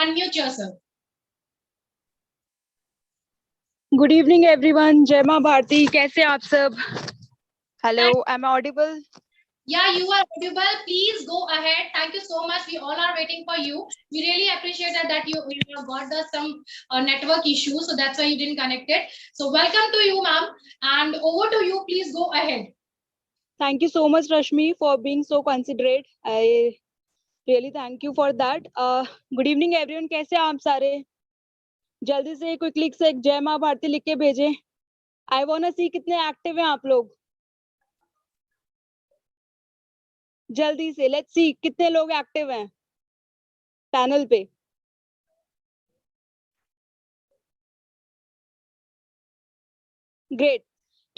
unmute yourself. Good evening, everyone. Jai Maa Bharti. कैसे आप सब? Hello, am I audible? Yeah, you are audible. Please go ahead. Thank you so much. We all are waiting for you. We really appreciate that you got some network issues, so that's why you didn't connect it. So welcome to you, ma'am. And over to you. Please go ahead. Thank you so much, Rashmi, for being so considerate. I really thank you for that. Good evening, everyone. कैसे आप सारे? जल्दी से कोई click से जय माँ भारती लिख के भेजें. I wanna see कितने एक्टिव हैं आप लोग. जल्दी से let's see कितने लोग एक्टिव हैं पैनल पे. ग्रेट.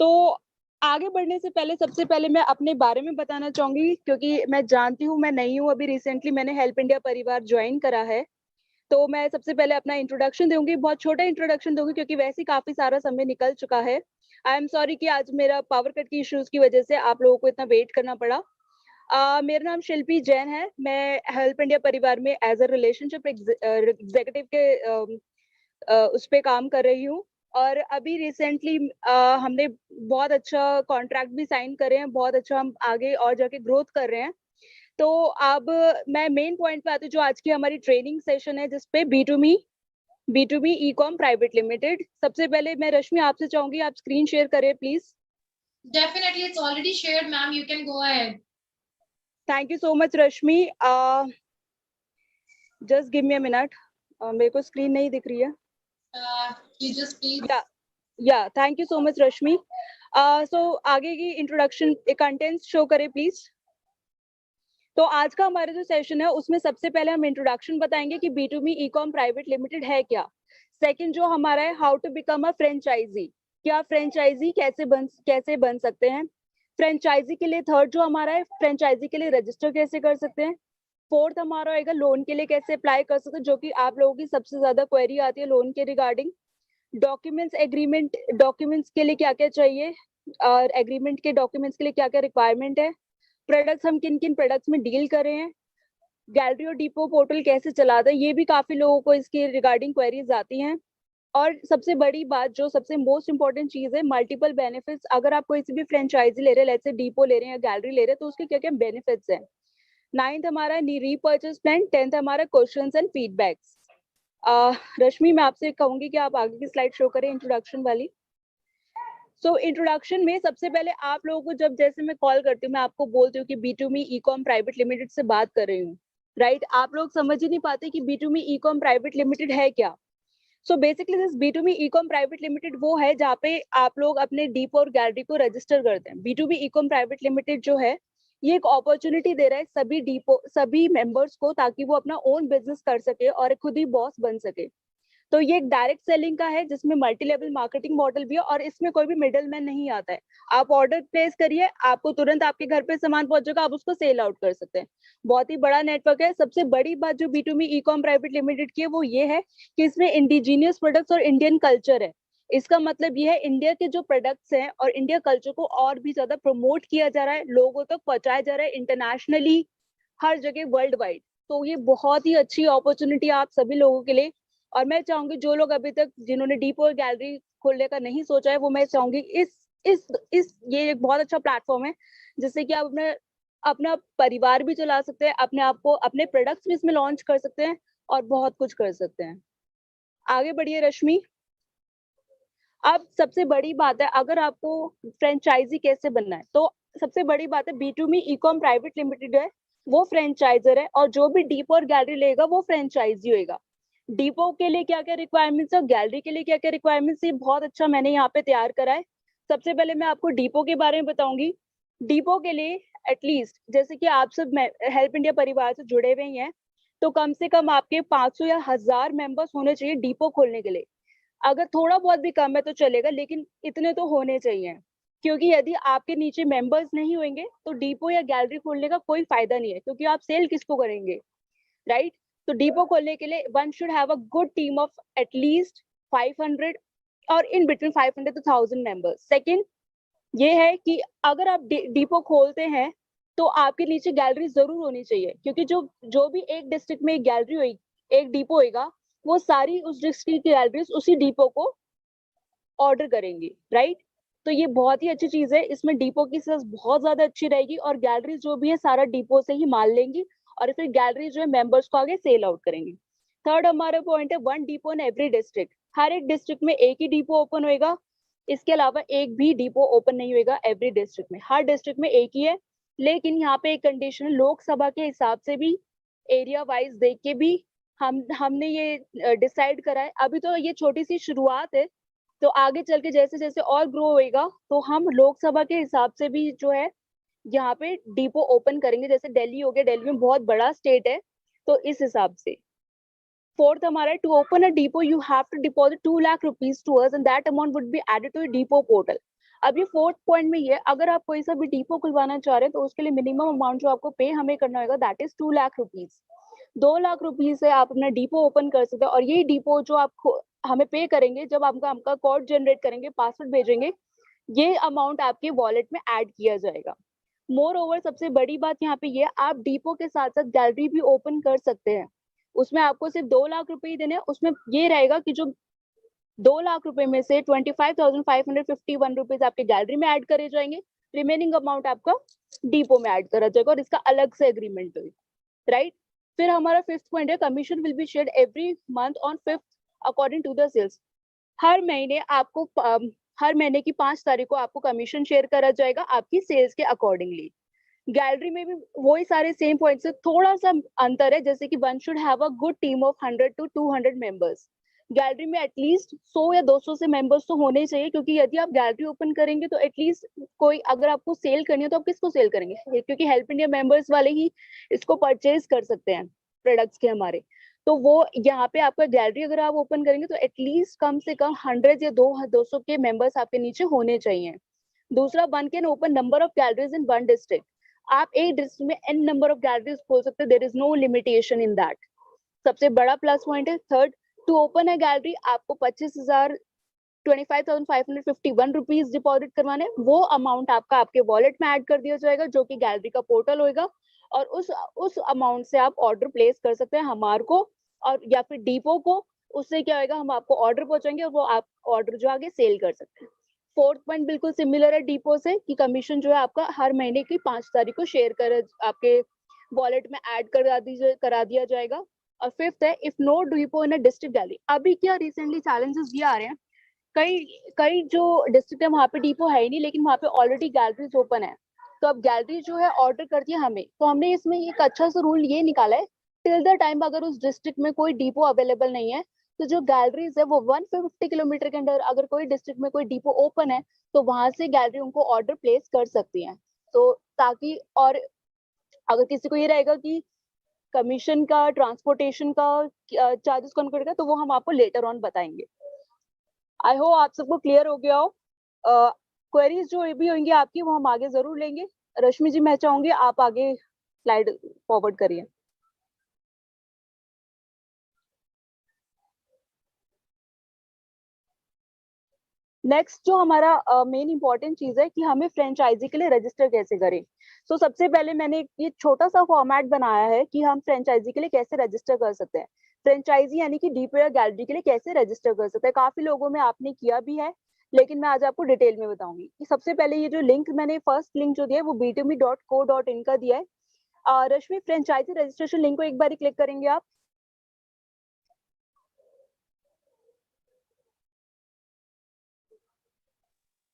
तो आगे बढ़ने से पहले सबसे पहले मैं अपने बारे में बताना चाहूंगी, क्योंकि मैं जानती हूँ मैं नई हूँ, अभी रिसेंटली मैंने हेल्प इंडिया परिवार ज्वाइन करा है. तो मैं सबसे पहले अपना इंट्रोडक्शन दूंगी, बहुत छोटा इंट्रोडक्शन दूंगी क्योंकि वैसे ही काफी सारा समय निकल चुका है. आई एम सॉरी कि आज मेरा पावर कट की इश्यूज की वजह से आप लोगों को इतना वेट करना पड़ा. मेरा नाम शिल्पी जैन है. मैं हेल्प इंडिया परिवार में एज अ रिलेशनशिप एग्जीक्यूटिव के उस पे काम कर रही हूँ. और अभी रिसेंटली हमने बहुत अच्छा कॉन्ट्रैक्ट भी साइन करे हैं, बहुत अच्छा हम आगे और जाके ग्रोथ कर रहे हैं. तो अब मैं मेन पॉइंट पे आती हूँ, जो आज की हमारी ट्रेनिंग सेशन है जिसपे B2B ई-कॉम प्राइवेट लिमिटेड. सबसे पहले मैं रश्मि आपसे चाहूंगी आप स्क्रीन शेयर करें please. Definitely, it's already shared, ma'am. You can go ahead. Thank you so much Rashmi. Just give me a minute. मेरे को स्क्रीन नहीं दिख रही है. You just please. या थैंक यू सो मच रश्मि. सो आगे की इंट्रोडक्शन कंटेंट्स शो करें प्लीज. तो आज का हमारा जो सेशन है उसमें सबसे पहले हम इंट्रोडक्शन बताएंगे कि B2B ई-कॉम प्राइवेट लिमिटेड है क्या. सेकंड जो हमारा है, how to become a franchisee. क्या फ्रेंचाइजी कैसे बन सकते हैं. फ्रेंचाइजी के लिए थर्ड जो हमारा है, फ्रेंचाइजी के लिए रजिस्टर कैसे कर सकते हैं. फोर्थ हमारा होगा लोन के लिए कैसे अप्लाई कर सकते हैं, जो कि आप लोगों की सबसे ज्यादा क्वेरी आती है लोन के रिगार्डिंग. डॉक्यूमेंट्स के लिए क्या क्या चाहिए और एग्रीमेंट के डॉक्यूमेंट्स के लिए क्या क्या रिक्वायरमेंट है. प्रोडक्ट्स हम किन किन प्रोडक्ट्स में डील कर रहे हैं. गैलरी और डिपो पोर्टल कैसे चलाते हैं, ये भी काफी लोगों को इसके रिगार्डिंग क्वेरीज आती हैं. और सबसे बड़ी बात जो सबसे मोस्ट इंपॉर्टेंट चीज है, मल्टीपल बेनिफिट्स. अगर आप कोई सी भी फ्रेंचाइजी ले रहे हैं, लेट्स से डिपो ले रहे हैं या गैलरी ले रहे हैं, तो उसके क्या क्या बेनिफिट्स हैं. 9th हमारा रीपर्चेस प्लान. 10th हमारा क्वेश्चंस एंड फीडबैक्स. रश्मि मैं आपसे कहूंगी कि आप आगे की स्लाइड शो करें इंट्रोडक्शन वाली. सो इंट्रोडक्शन में सबसे पहले आप लोगों को जब जैसे मैं कॉल करती हूँ, मैं आपको बोलती हूँ कि B2B ई-कॉम प्राइवेट लिमिटेड से बात कर रही हूँ, राइट. आप लोग समझ ही नहीं पाते कि B2B ई-कॉम प्राइवेट लिमिटेड है क्या. So basically this B2B e-com private limited वो है जहाँ पे आप लोग अपने डीपो और गैलरी को रजिस्टर करते हैं. B2B ई-कॉम प्राइवेट लिमिटेड जो है ये एक अपॉर्चुनिटी दे रहा है सभी मेंबर्स को, ताकि वो अपना ओन बिजनेस कर सके और खुद ही बॉस बन सके. तो ये एक डायरेक्ट सेलिंग का है जिसमें मल्टी लेवल मार्केटिंग मॉडल भी है और इसमें कोई भी मिडल मैन नहीं आता है. आप ऑर्डर प्लेस करिए, आपको तुरंत आपके घर पे सामान पहुंच जाएगा, आप उसको सेल आउट कर सकते हैं. बहुत ही बड़ा नेटवर्क है. सबसे बड़ी बात जो B2B ई-कॉम प्राइवेट लिमिटेड की है वो ये है कि इसमें इंडिजीनियस प्रोडक्ट्स और इंडियन कल्चर है. इसका मतलब ये है इंडिया के जो प्रोडक्ट्स हैं और इंडिया कल्चर को और भी ज्यादा प्रमोट किया जा रहा है, लोगों तक पहुंचाया जा रहा है इंटरनेशनली, हर जगह वर्ल्ड वाइड. तो ये बहुत ही अच्छी अपॉर्चुनिटी है आप सभी लोगों के लिए. और मैं चाहूंगी जो लोग अभी तक जिन्होंने डीपो और गैलरी खोलने का नहीं सोचा है, वो मैं चाहूंगी इस ये एक बहुत अच्छा प्लेटफॉर्म है जिससे कि आप अपना परिवार भी चला सकते हैं, अपने आप को अपने प्रोडक्ट्स भी इसमें लॉन्च कर सकते हैं और बहुत कुछ कर सकते हैं. आगे बढ़िए रश्मि. अब सबसे बड़ी बात है, अगर आपको फ्रेंचाइजी कैसे बनना है, तो सबसे बड़ी बात है B2B ई-कॉम प्राइवेट लिमिटेड है वो फ्रेंचाइजर है, और जो भी डीपो और गैलरी लेगा वो फ्रेंचाइजी होगा. डीपो के लिए क्या क्या रिक्वायरमेंट्स है, गैलरी के लिए क्या क्या रिक्वायरमेंट्स, ये बहुत अच्छा मैंने यहाँ पे तैयार करा है. सबसे पहले मैं आपको डीपो के बारे में बताऊंगी. डीपो के लिए एटलीस्ट जैसे कि आप सब हेल्प इंडिया परिवार से जुड़े हुए हैं, तो कम से कम आपके 500 या 1000 मेंबर्स होने चाहिए डीपो खोलने के लिए. अगर थोड़ा बहुत भी कम है तो चलेगा, लेकिन इतने तो होने चाहिए, क्योंकि यदि आपके नीचे मेंबर्स नहीं होंगे तो डीपो या गैलरी खोलने का कोई फायदा नहीं है, क्योंकि आप सेल किसको करेंगे, राइट. तो डीपो खोलने के लिए one should have a good team of at least 500 और in between 500 to 1000 members. Second ये है कि अगर आप डीपो खोलते हैं तो आपके नीचे गैलरी जरूर होनी चाहिए, क्योंकि जो भी एक डिस्ट्रिक्ट में एक गैलरी एक डिपो होगा, वो सारी उस डिस्ट्रिक्ट की गैलरीज उसी डिपो को ऑर्डर करेंगे, राइट। तो ये बहुत ही अच्छी चीज है, इसमें डिपो की सेल्स बहुत ज्यादा अच्छी रहेगी और गैलरी जो भी है सारा डिपो से ही माल लेंगी और फिर गैलरी जो है मेंबर्स को आगे सेल आउट करेंगे। थर्ड हमारा पॉइंट है one depot in every district. हर एक डिस्ट्रिक्ट में एक ही डिपो ओपन होएगा, इसके अलावा एक भी डिपो ओपन नहीं होएगा एवरी डिस्ट्रिक्ट में, हर डिस्ट्रिक्ट में एक ही है। लेकिन यहाँ पे एक कंडीशन है, लोकसभा के हिसाब से भी एरिया वाइज देख के भी हमने ये डिसाइड करा है। अभी तो ये छोटी सी शुरुआत है, तो आगे चल के जैसे जैसे और ग्रो होएगा तो हम लोकसभा के हिसाब से भी जो है यहाँ पे डिपो ओपन करेंगे। जैसे दिल्ली हो गया, दिल्ली में बहुत बड़ा स्टेट है, तो इस हिसाब से। फोर्थ हमारा, to open a depot you have to deposit 2 lakh rupees to us and that amount would be added to depot portal. अब ये फोर्थ पॉइंट में ये, अगर आप कोई सा भी डिपो खुलवाना चाह रहे हैं तो उसके लिए मिनिमम अमाउंट जो आपको पे हमें करना होगा that is 2 lakh rupees. 2 lakh rupees से आप अपना डिपो ओपन कर सकते हैं और यही डिपो जो आप हमें पे करेंगे, जब आपका कोड जनरेट करेंगे, पासवर्ड भेजेंगे, ये अमाउंट आपके वॉलेट में ऐड किया जाएगा। मोर ओवर सबसे बड़ी बात यहाँ पे ये, आप डिपो के साथ साथ गैलरी भी ओपन कर सकते हैं। उसमें आपको सिर्फ 2 लाख रुपए ही देने हैं। उसमें ये रहेगा कि जो 2 लाख रुपए में से 25,551 रुपीज आपके गैलरी में ऐड करे जाएंगे, रिमेनिंग अमाउंट आपका डिपो में ऐड करा जाएगा और इसका अलग से एग्रीमेंट होगा, राइट। फिर हमारा फिफ्थ पॉइंट है, commission will be shared every month on 5th according to the sales. हर महीने आपको हर महीने की 5 तारीख को आपको कमीशन शेयर करा जाएगा आपकी सेल्स के अकॉर्डिंगली। गैलरी में भी वही सारे सेम पॉइंट्स है, थोड़ा सा अंतर है, जैसे कि one should have a good team of 100 to 200 members. Gallery में एटलीस्ट 100 या 200 से मेंबर्स तो होने चाहिए, क्योंकि यदि आप गैलरी ओपन करेंगे तो एटलीस्ट कोई, अगर आपको सेल करनी है तो आप किसको सेल करेंगे, क्योंकि हेल्प इंडिया मेंबर्स वाले ही इसको परचेज कर सकते हैं प्रोडक्ट्स के हमारे। तो वो यहाँ पे आपका गैलरी अगर आप ओपन करेंगे तो एटलीस्ट कम से कम 100 या 200 के मेंबर्स आपके नीचे होने चाहिए। दूसरा, one can open number of galleries in one district. आप एक डिस्ट्रिक्ट में एन नंबर ऑफ गैलरीज खोल सकते हैं, there is no limitation in that. सबसे बड़ा प्लस पॉइंट है। Third, to open a gallery आपको 25,551 रुपीज डिपॉजिट करवाने, वो अमाउंट आपका आपके वॉलेट में ऐड कर दिया जाएगा, जो कि गैलरी का पोर्टल होगा और उस अमाउंट से आप ऑर्डर प्लेस कर सकते हैं हमारे को और या फिर डिपो को। उससे क्या होगा, हम आपको ऑर्डर पहुंचाएंगे और वो आप ऑर्डर जो आगे सेल कर सकते हैं। फोर्थ पॉइंट बिल्कुल सिमिलर है डिपो से, कि कमीशन जो है आपका हर महीने की 5 तारीख को शेयर कर आपके वॉलेट में ऐड करा दिया जाएगा। और फिफ्थ है, if no depot in a district gallery. अभी क्या रिसेंटली चैलेंजेस ये आ रहे हैं, कई कई जो डिस्ट्रिक्ट है वहाँ पे डिपो है ही नहीं, लेकिन वहाँ पे ऑलरेडी गैलरीज ओपन है। तो अब गैलरी जो है ऑर्डर कर दिया हमें, तो हमने इसमें एक अच्छा सा रूल ये निकाला है, टिल द टाइम अगर उस डिस्ट्रिक्ट में कोई डिपो अवेलेबल नहीं है, तो जो गैलरीज है वो 150 किलोमीटर के अंदर अगर कोई डिस्ट्रिक्ट में कोई डिपो ओपन है तो वहां से गैलरी उनको ऑर्डर प्लेस कर सकती है। तो ताकि, और अगर किसी को ये रहेगा कि कमीशन का, ट्रांसपोर्टेशन का चार्जेस कौन करेगा, तो वो हम आपको लेटर ऑन बताएंगे। आई होप आप सबको क्लियर हो गया हो। क्वेरीज जो भी होंगी आपकी वो हम आगे जरूर लेंगे। रश्मि जी, मैं चाहूंगी आप आगे स्लाइड फॉरवर्ड करिए। नेक्स्ट जो हमारा मेन इंपॉर्टेंट चीज है कि हमें फ्रेंचाइजी के लिए रजिस्टर कैसे करें। तो सबसे पहले मैंने ये छोटा सा फॉर्मेट बनाया है कि हम फ्रेंचाइजी के लिए कैसे रजिस्टर कर सकते हैं। फ्रेंचाइजी यानी कि डिपो या गैलरी के लिए कैसे रजिस्टर कर सकते हैं। काफी लोगों में आपने किया भी है, लेकिन मैं आज आपको डिटेल में बताऊंगी कि सबसे पहले ये जो लिंक मैंने फर्स्ट लिंक जो दिया है वो btme.co.in का दिया है। रश्मि, फ्रेंचाइजी रजिस्ट्रेशन लिंक को एक बार क्लिक करेंगे आप।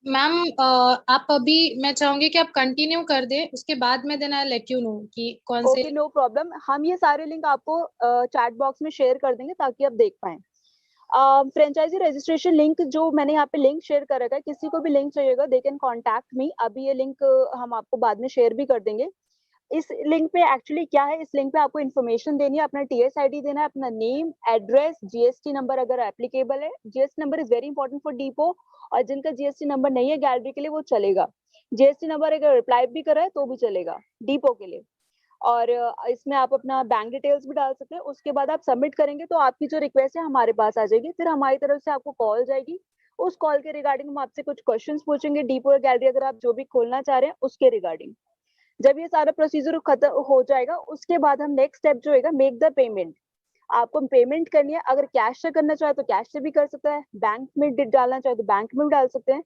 मैम आप अभी, मैं चाहूंगी कि आप कंटिन्यू कर दें, उसके बाद में then I let you know कि कौन से। Okay, no problem. हम ये सारे लिंक आपको चैट बॉक्स में शेयर कर देंगे ताकि आप देख पाएं। फ्रेंचाइजी रजिस्ट्रेशन लिंक जो मैंने यहाँ पे लिंक शेयर कर रखा है, किसी को भी लिंक चाहिएगा दे कैन कॉन्टैक्ट मी। अभी ये लिंक हम आपको बाद में शेयर भी कर देंगे। इस लिंक पे एक्चुअली क्या है, इस लिंक पे आपको इन्फॉर्मेशन देनी है, अपना टीएस आईडी देना है, अपना नेम, एड्रेस, जीएसटी नंबर अगर एप्लीकेबल है। GST number is very important for depot, और जिनका जीएसटी नंबर नहीं है गैलरी के लिए वो चलेगा। जीएसटी नंबर अगर रिप्लाई भी कर रहा है तो भी चलेगा डिपो के लिए। और इसमें आप अपना बैंक डिटेल्स भी डाल सकते हैं। उसके बाद आप सबमिट करेंगे तो आपकी जो रिक्वेस्ट है हमारे पास आ जाएगी, फिर हमारी तरफ से आपको कॉल जाएगी। उस कॉल के रिगार्डिंग हम आपसे कुछ क्वेश्चंस पूछेंगे, डिपो या गैलरी अगर आप जो भी खोलना चाह रहे हैं उसके रिगार्डिंग। जब ये सारा प्रोसीजर खत्म हो जाएगा उसके बाद हम नेक्स्ट स्टेप जो होगा, मेक द पेमेंट। आपको पेमेंट करनी है, अगर कैश से करना चाहे तो कैश से भी कर सकता है, बैंक में डालना चाहे तो बैंक में भी डाल सकते हैं।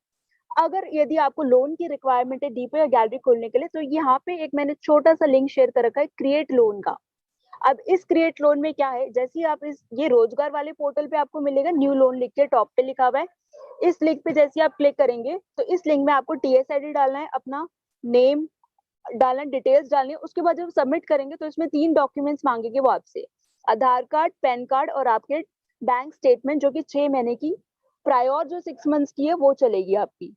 अगर यदि आपको लोन की रिक्वायरमेंट है डीपो या गैलरी खोलने के लिए, तो यहाँ पे एक मैंने छोटा सा लिंक शेयर कर रखा है क्रिएट लोन का। अब इस क्रिएट लोन में क्या है, जैसे ही आप ये रोजगार वाले पोर्टल पे आपको मिलेगा न्यू लोन लिख के टॉप पे लिखा हुआ है। इस लिंक पे जैसे आप क्लिक करेंगे तो इस लिंक में आपको टीएस आईडी डालना है, अपना नेम डालना, डिटेल्स डालनी है। उसके बाद जब सबमिट करेंगे तो इसमें 3 डॉक्यूमेंट्स मांगेंगे वो आपसे, आधार कार्ड, पैन कार्ड और आपके बैंक स्टेटमेंट, जो कि 6 महीने की, प्रायर जो 6 मंथ्स की है वो चलेगी आपकी,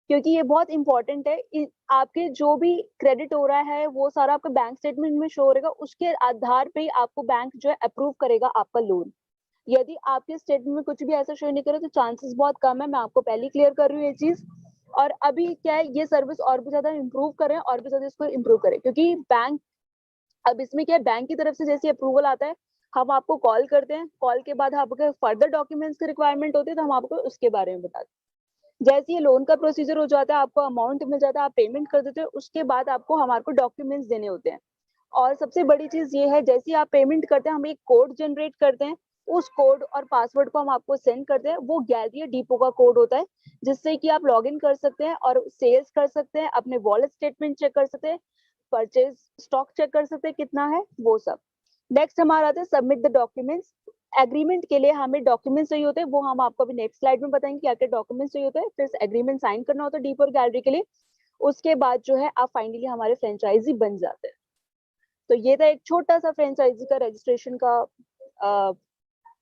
क्योंकि ये बहुत इंपॉर्टेंट है। आपके जो भी क्रेडिट हो रहा है वो सारा आपका बैंक स्टेटमेंट में शो रहेगा, उसके आधार पे ही आपको बैंक जो है अप्रूव करेगा आपका लोन। यदि आपके स्टेटमेंट में कुछ भी ऐसा शो नहीं करे तो चांसेस बहुत कम है, मैं आपको पहले ही क्लियर कर रही हूँ ये चीज। और अभी क्या है, ये सर्विस और भी ज्यादा इम्प्रूव करें, और भी ज्यादा इसको इम्प्रूव करें, क्योंकि बैंक, अब इसमें क्या है, बैंक की तरफ से जैसे अप्रूवल आता है हम आपको कॉल करते हैं, कॉल के बाद आपको फर्दर डॉक्यूमेंट्स की रिक्वायरमेंट होती है तो हम आपको उसके बारे में बताते हैं। जैसे ये लोन का प्रोसीजर हो जाता है, आपको अमाउंट मिल जाता है, आप पेमेंट कर देते हो, उसके बाद आपको हमारे को डॉक्यूमेंट्स देने होते हैं। और सबसे बड़ी चीज ये है, जैसे आप पेमेंट करते हैं हम एक कोड जनरेट करते हैं, उस कोड और पासवर्ड को हम आपको सेंड करते हैं, वो गैलरी डिपो का कोड होता है, जिससे कि आप लॉग इन कर सकते हैं और सेल्स कर सकते हैं, अपने वॉलेट स्टेटमेंट चेक कर सकते हैं, परचेज स्टॉक चेक कर सकते हैं कितना है वो सब। नेक्स्ट हमारा आता है सबमिट द डॉक्यूमेंट्स। एग्रीमेंट के लिए हमें डॉक्यूमेंट्स चाहिए होते हैं, वो हम आपको अभी नेक्स्ट स्लाइड में बताएंगे क्या क्या डॉक्यूमेंट्स चाहिए होते हैं। फिर एग्रीमेंट साइन करना होता है डीपो और गैलरी के लिए, उसके बाद जो है आप फाइनली हमारे फ्रेंचाइजी बन जाते हैं। तो ये था एक छोटा सा फ्रेंचाइजी का रजिस्ट्रेशन का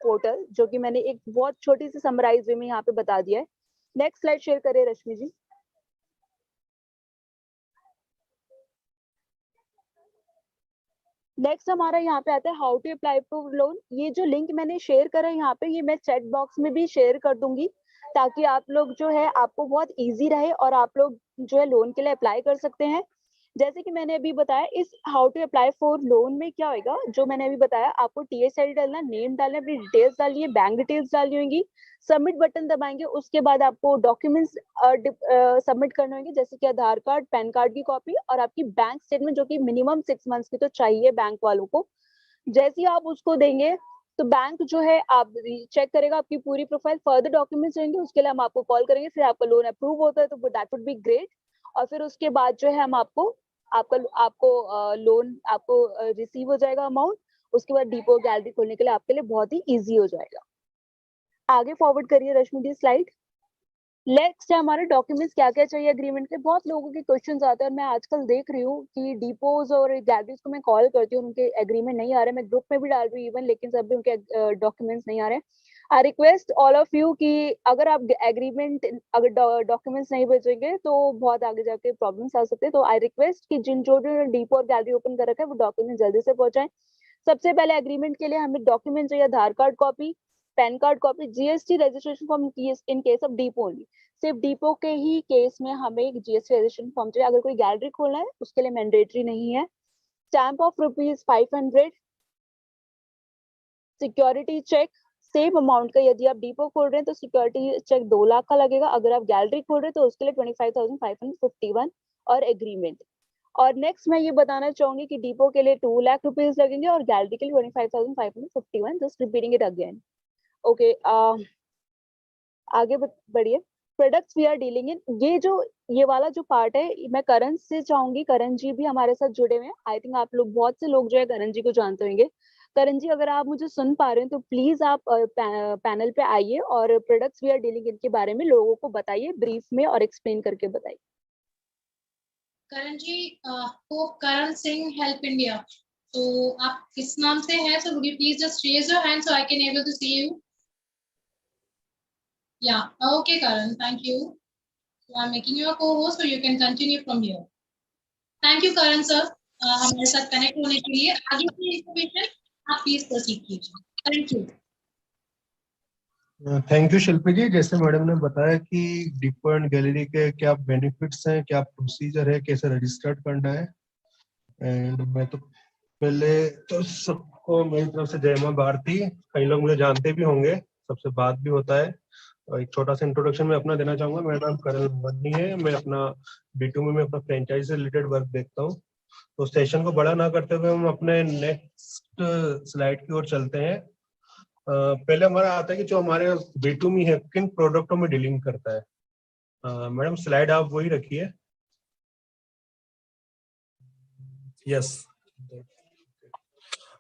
पोर्टल, जो कि मैंने एक बहुत छोटी सी समराइज वे में यहाँ पे बता दिया है। नेक्स्ट स्लाइड शेयर करिए रश्मि जी। नेक्स्ट हमारा यहाँ पे आता है how to apply for loan. ये जो लिंक मैंने शेयर करा है यहाँ पे, ये मैं चैट बॉक्स में भी शेयर कर दूंगी, ताकि आप लोग जो है आपको बहुत इजी रहे और आप लोग जो है लोन के लिए अप्लाई कर सकते हैं। जैसे कि मैंने अभी बताया, इस how to apply for loan में क्या होगा, जो मैंने अभी बताया, आपको टीएस आईडी डालना, नेम डालना, अपनी डिटेल्स डालनी है, बैंक डिटेल्स डालनी होंगी, सबमिट बटन दबाएंगे, उसके बाद आपको डॉक्यूमेंट्स सबमिट करने होंगे, जैसे कि आधार कार्ड, पैन कार्ड की कॉपी और आपकी बैंक स्टेटमेंट, जो कि मिनिमम 6 मंथ्स की तो चाहिए बैंक वालों को। जैसे ही आप उसको देंगे तो बैंक जो है आप चेक करेगा आपकी पूरी प्रोफाइल, फर्दर डॉक्यूमेंट्स रहेंगे, उसके लिए हम आपको कॉल करेंगे, फिर आपका लोन अप्रूव होता है तो दैट वुड बी ग्रेट। और फिर उसके बाद जो है हम आपको आपको लोन आपको रिसीव हो जाएगा अमाउंट। उसके बाद डिपो गैलरी खोलने के लिए आपके लिए बहुत ही इजी हो जाएगा। आगे फॉरवर्ड करिए रश्मि जी स्लाइड। नेक्स्ट है हमारे डॉक्यूमेंट्स क्या क्या चाहिए एग्रीमेंट के। बहुत लोगों के क्वेश्चंस आते हैं और मैं आजकल देख रही हूँ कि डिपोज और गैलरीज को मैं कॉल करती हूँ, उनके एग्रीमेंट नहीं आ रहे, मैं ग्रुप में भी डाल रही हूँ इवन, लेकिन सब भी उनके डॉक्यूमेंट्स नहीं आ रहे। I request all of you कि अगर आप एग्रीमेंट, अगर डॉक्यूमेंट्स नहीं भेजेंगे तो बहुत आगे जाके प्रॉब्लम्स आ सकते हैं। तो आई रिक्वेस्ट कि जो डिपो और गैलरी ओपन कर रखा है वो डॉक्यूमेंट जल्दी से पहुंचाएं। सबसे पहले एग्रीमेंट के लिए हमें डॉक्यूमेंट चाहिए, Aadhaar card copy, PAN card copy, GST registration form in case of depot only. सिर्फ डिपो के ही केस में हमें जीएसटी रजिस्ट्रेशन फॉर्म चाहिए, अगर कोई गैलरी खोलना है उसके लिए मैंडेटरी नहीं है। Stamp of ₹500, security cheque same amount का, यदि आप डिपो खोल रहे हैं तो सिक्योरिटी चेक 2 लाख का लगेगा, अगर आप गैलरी खोल रहे हैं तो उसके लिए 25,551 और एग्रीमेंट। और नेक्स्ट मैं ये बताना चाहूंगी कि डिपो के लिए 2 लाख रुपीज लगेंगे और गैलरी के लिए 25,551, just repeating it again. Okay, आगे बढ़िए। Products we are dealing in, ये वाला जो पार्ट है, मैं करण से चाहूंगी, करण जी भी हमारे साथ जुड़े हुए हैं। आई थिंक आप लोग, बहुत से लोग जो है करण जी को जानते होंगे। करण जी अगर आप मुझे सुन पा रहे हैं तो प्लीज आप पैनल पे आइए और products we are dealing in के बारे में लोगों को बताइए ब्रीफ में और एक्सप्लेन करके बताइए। करण जी, को करण सिंह हेल्प इंडिया, तो आप किस नाम से हैं? So would you please just raise your hand so I can able to see you. Yeah, okay, Karan, thank you. So I'm making you a co-host, so you can continue from here. Thank you, Karan sir. हमारे साथ connect होने के लिए। आगे की information आप please proceed कीजिए। Thank you. Thank you शिल्पी जी। जैसे मैडम ने बताया कि डिपो एंड गैलरी के क्या बेनिफिट्स हैं, क्या प्रोसीजर है, कैसे रजिस्टर्ड करना है, एंड मैं तो पहले तो सबको मेरी तरफ से जय मां भारती। कई लोग मुझे जानते भी होंगे, सबसे बात भी होता है। और एक छोटा सा इंट्रोडक्शन मैं अपना देना चाहूंगा। मेरा नाम करण वनी है, मैं अपना B2 में मैं अपना फ्रेंचाइज से रिलेटेड वर्क देखता हूँ। तो सेशन को बड़ा ना करते हुए हम अपने नेक्स्ट स्लाइड की ओर चलते हैं। पहले हमारा आता है कि जो हमारे B2B है किन प्रोडक्टों में डीलिंग करता है। मैडम स्लाइड आप वही रखिए। Yes,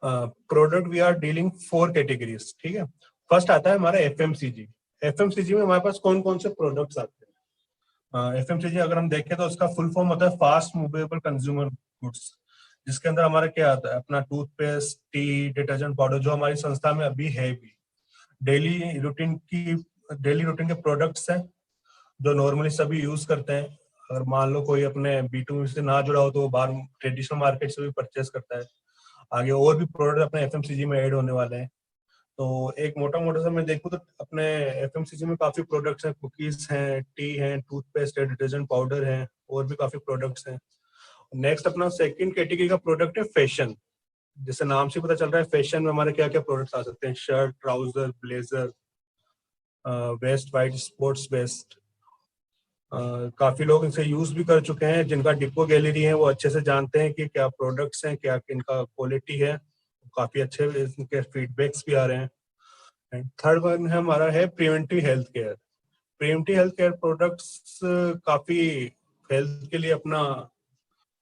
product we are dealing 4 categories, ठीक है। फर्स्ट आता है हमारा FMCG। FMCG में हमारे पास कौन कौन से प्रोडक्ट्स आते हैं। FMCG अगर हम देखें तो उसका फुल फॉर्म होता है फास्ट मूवेबल कंज्यूमर गुड्स, जिसके अंदर हमारा क्या आता है, अपना टूथपेस्ट, टी, डिटर्जेंट पाउडर, जो हमारी संस्था में अभी है भी डेली रूटीन के प्रोडक्ट्स हैं जो नॉर्मली सभी यूज करते हैं। अगर मान लो कोई अपने B2B से ना जुड़ा हो तो वो बाहर ट्रेडिशनल मार्केट से भी परचेस करता है। आगे और भी प्रोडक्ट अपने FMCG में ऐड होने वाले हैं। तो एक मोटा मोटा सा मैं देखूँ तो अपने FMCG में काफी प्रोडक्ट्स हैं, कुकीज हैं, टी हैं, टूथपेस्ट है, डिटर्जेंट पाउडर है, और भी काफी प्रोडक्ट्स हैं। नेक्स्ट अपना सेकंड कैटेगरी का प्रोडक्ट है फैशन। जैसे नाम से पता चल रहा है फैशन में हमारे क्या क्या प्रोडक्ट्स आ सकते हैं, shirt, trouser, blazer, vest, white, sports vest. काफी लोग इनसे यूज भी कर चुके हैं, जिनका डिपो गैलरी है वो अच्छे से जानते हैं कि क्या प्रोडक्ट्स हैं, क्या इनका क्वालिटी है। काफी अच्छे इनके फीडबैक्स भी आ रहे हैं। एंड थर्ड वन है हमारा है preventive health care. Preventive health care products काफी हेल्थ के लिए अपना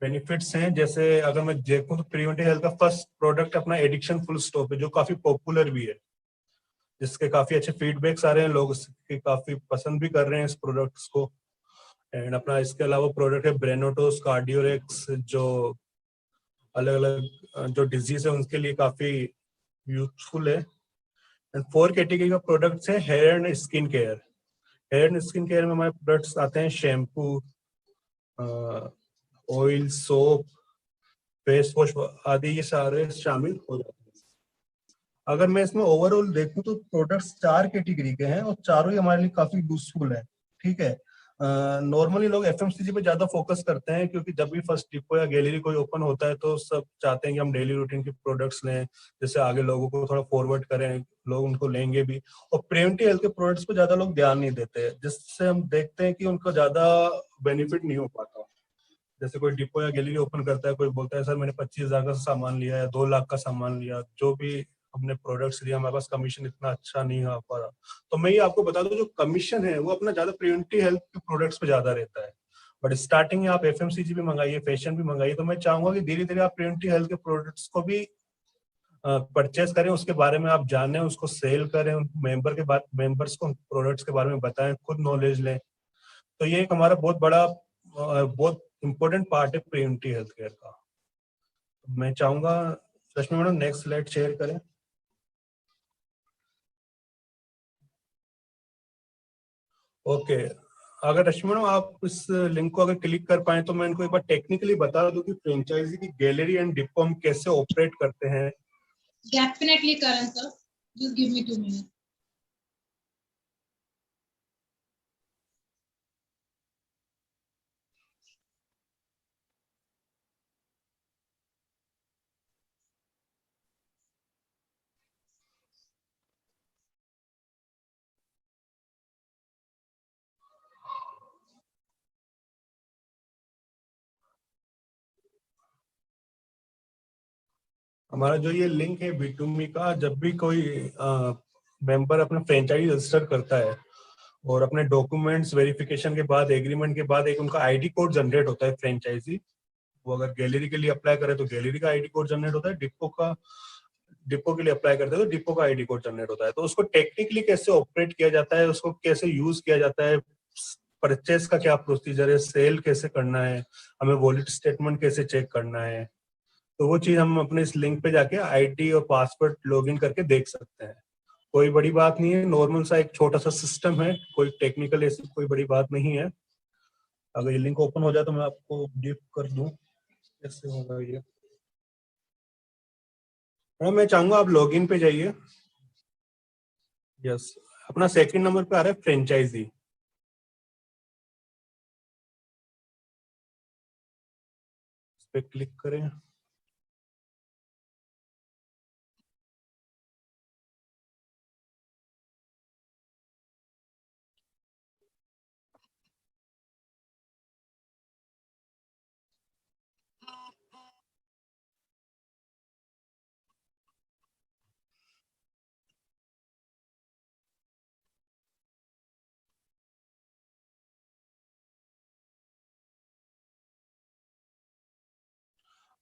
बेनिफिट्स हैं। जैसे अगर मैं देखूं तो प्रिवेंटिव हेल्थ का फर्स्ट प्रोडक्ट अपना एडिक्शन फुल स्टॉप है, जो काफी पॉपुलर भी है, जिसके काफी अच्छे फीडबैक्स आ रहे हैं, लोग इसके काफी पसंद भी कर रहे हैं इस प्रोडक्ट्स को। एंड अपना इसके अलावा प्रोडक्ट है ब्रेनोटोस कार्डियोरेक्स, जो अलग अलग जो डिजीज है उनके लिए काफी यूजफुल है। एंड 4 कैटेगरी का प्रोडक्ट्स है hair and skin care. Hair and skin care में हमारे प्रोडक्ट्स आते हैं shampoo, oil, soap, face wash आदि, ये सारे शामिल हो जाते हैं। अगर मैं इसमें ओवरऑल देखूं तो प्रोडक्ट्स 4 कैटेगरी के हैं और चारों ही हमारे लिए काफी यूजफुल है, ठीक है। नॉर्मली लोग FMCG पे ज्यादा फोकस करते हैं, क्योंकि जब भी फर्स्ट डिपो या गैलरी कोई ओपन होता है तो सब चाहते हैं कि हम डेली रूटीन के प्रोडक्ट्स लें, जैसे आगे लोगों को थोड़ा फॉरवर्ड करें, लोग उनको लेंगे भी। और प्रिवेंटिव हेल्थ के प्रोडक्ट्स पे ज्यादा लोग ध्यान नहीं देते, जिससे हम देखते हैं कि उनको ज्यादा बेनिफिट नहीं हो पाता। जैसे कोई डिपो या गैलरी ओपन करता है, कोई बोलता है सर मैंने 25,000 का सामान लिया या 2 लाख का सामान लिया, जो भी हमने प्रोडक्ट्स लिया हमारे पास कमीशन इतना अच्छा नहीं आ पा रहा। तो मैं ये आपको बता दूं, जो कमीशन है वो अपना ज्यादा प्रिवेंटिव हेल्थ के प्रोडक्ट्स पे ज्यादा रहता है। बट स्टार्टिंग में आप FMCG भी मंगाइए, फैशन भी मंगाइए, तो मैं चाहूंगा कि धीरे धीरे आप प्रिवेंटिव हेल्थ के प्रोडक्ट्स को भी परचेस करें, उसके बारे में आप जानें, उसको सेल करें, मेंबर्स को प्रोडक्ट्स के बारे में बताएं, खुद नॉलेज लें। तो ये एक हमारा बहुत बड़ा बहुत इंपॉर्टेंट पार्ट है प्रिवेंटिव हेल्थ केयर का। मैं चाहूंगा रश्मि मैडम नेक्स्ट स्लाइड शेयर करें। ओके, अगर रश्मि मैडम आप इस लिंक को अगर क्लिक कर पाए तो मैं इनको एक बार टेक्निकली बता दूं कि फ्रेंचाइजी की गैलरी एंड डिपो हम कैसे ऑपरेट करते हैं। Definitely, Karan sir. Just give me 2 minutes. हमारा जो ये लिंक है B2B का, जब भी कोई मेंबर अपना फ्रेंचाइजी रजिस्टर करता है और अपने डॉक्यूमेंट्स वेरिफिकेशन के बाद, एग्रीमेंट के बाद, एक उनका ID कोड जनरेट होता है फ्रेंचाइजी। वो अगर गैलरी के लिए अप्लाई करे तो गैलरी का ID कोड जनरेट होता है, डिपो के लिए अप्लाई करते हैं तो डिपो का ID कोड जनरेट होता है। तो उसको टेक्निकली कैसे ऑपरेट किया जाता है, उसको कैसे यूज किया जाता है, परचेस का क्या प्रोसीजर है, सेल कैसे करना है, हमें वॉलेट स्टेटमेंट कैसे चेक करना है, तो वो चीज हम अपने इस लिंक पे जाके ID और पासवर्ड लॉगिन करके देख सकते हैं। कोई बड़ी बात नहीं है, नॉर्मल सा एक छोटा सा सिस्टम है, कोई टेक्निकल ऐसी कोई बड़ी बात नहीं है। अगर ये लिंक ओपन हो जाए तो मैं आपको ब्रीफ कर दूं कैसे होगा ये। हाँ, मैं चाहूंगा आप लॉगिन पे जाइए। यस, अपना सेकंड नंबर पे आ रहा है फ्रेंचाइजी, इस पे क्लिक करें।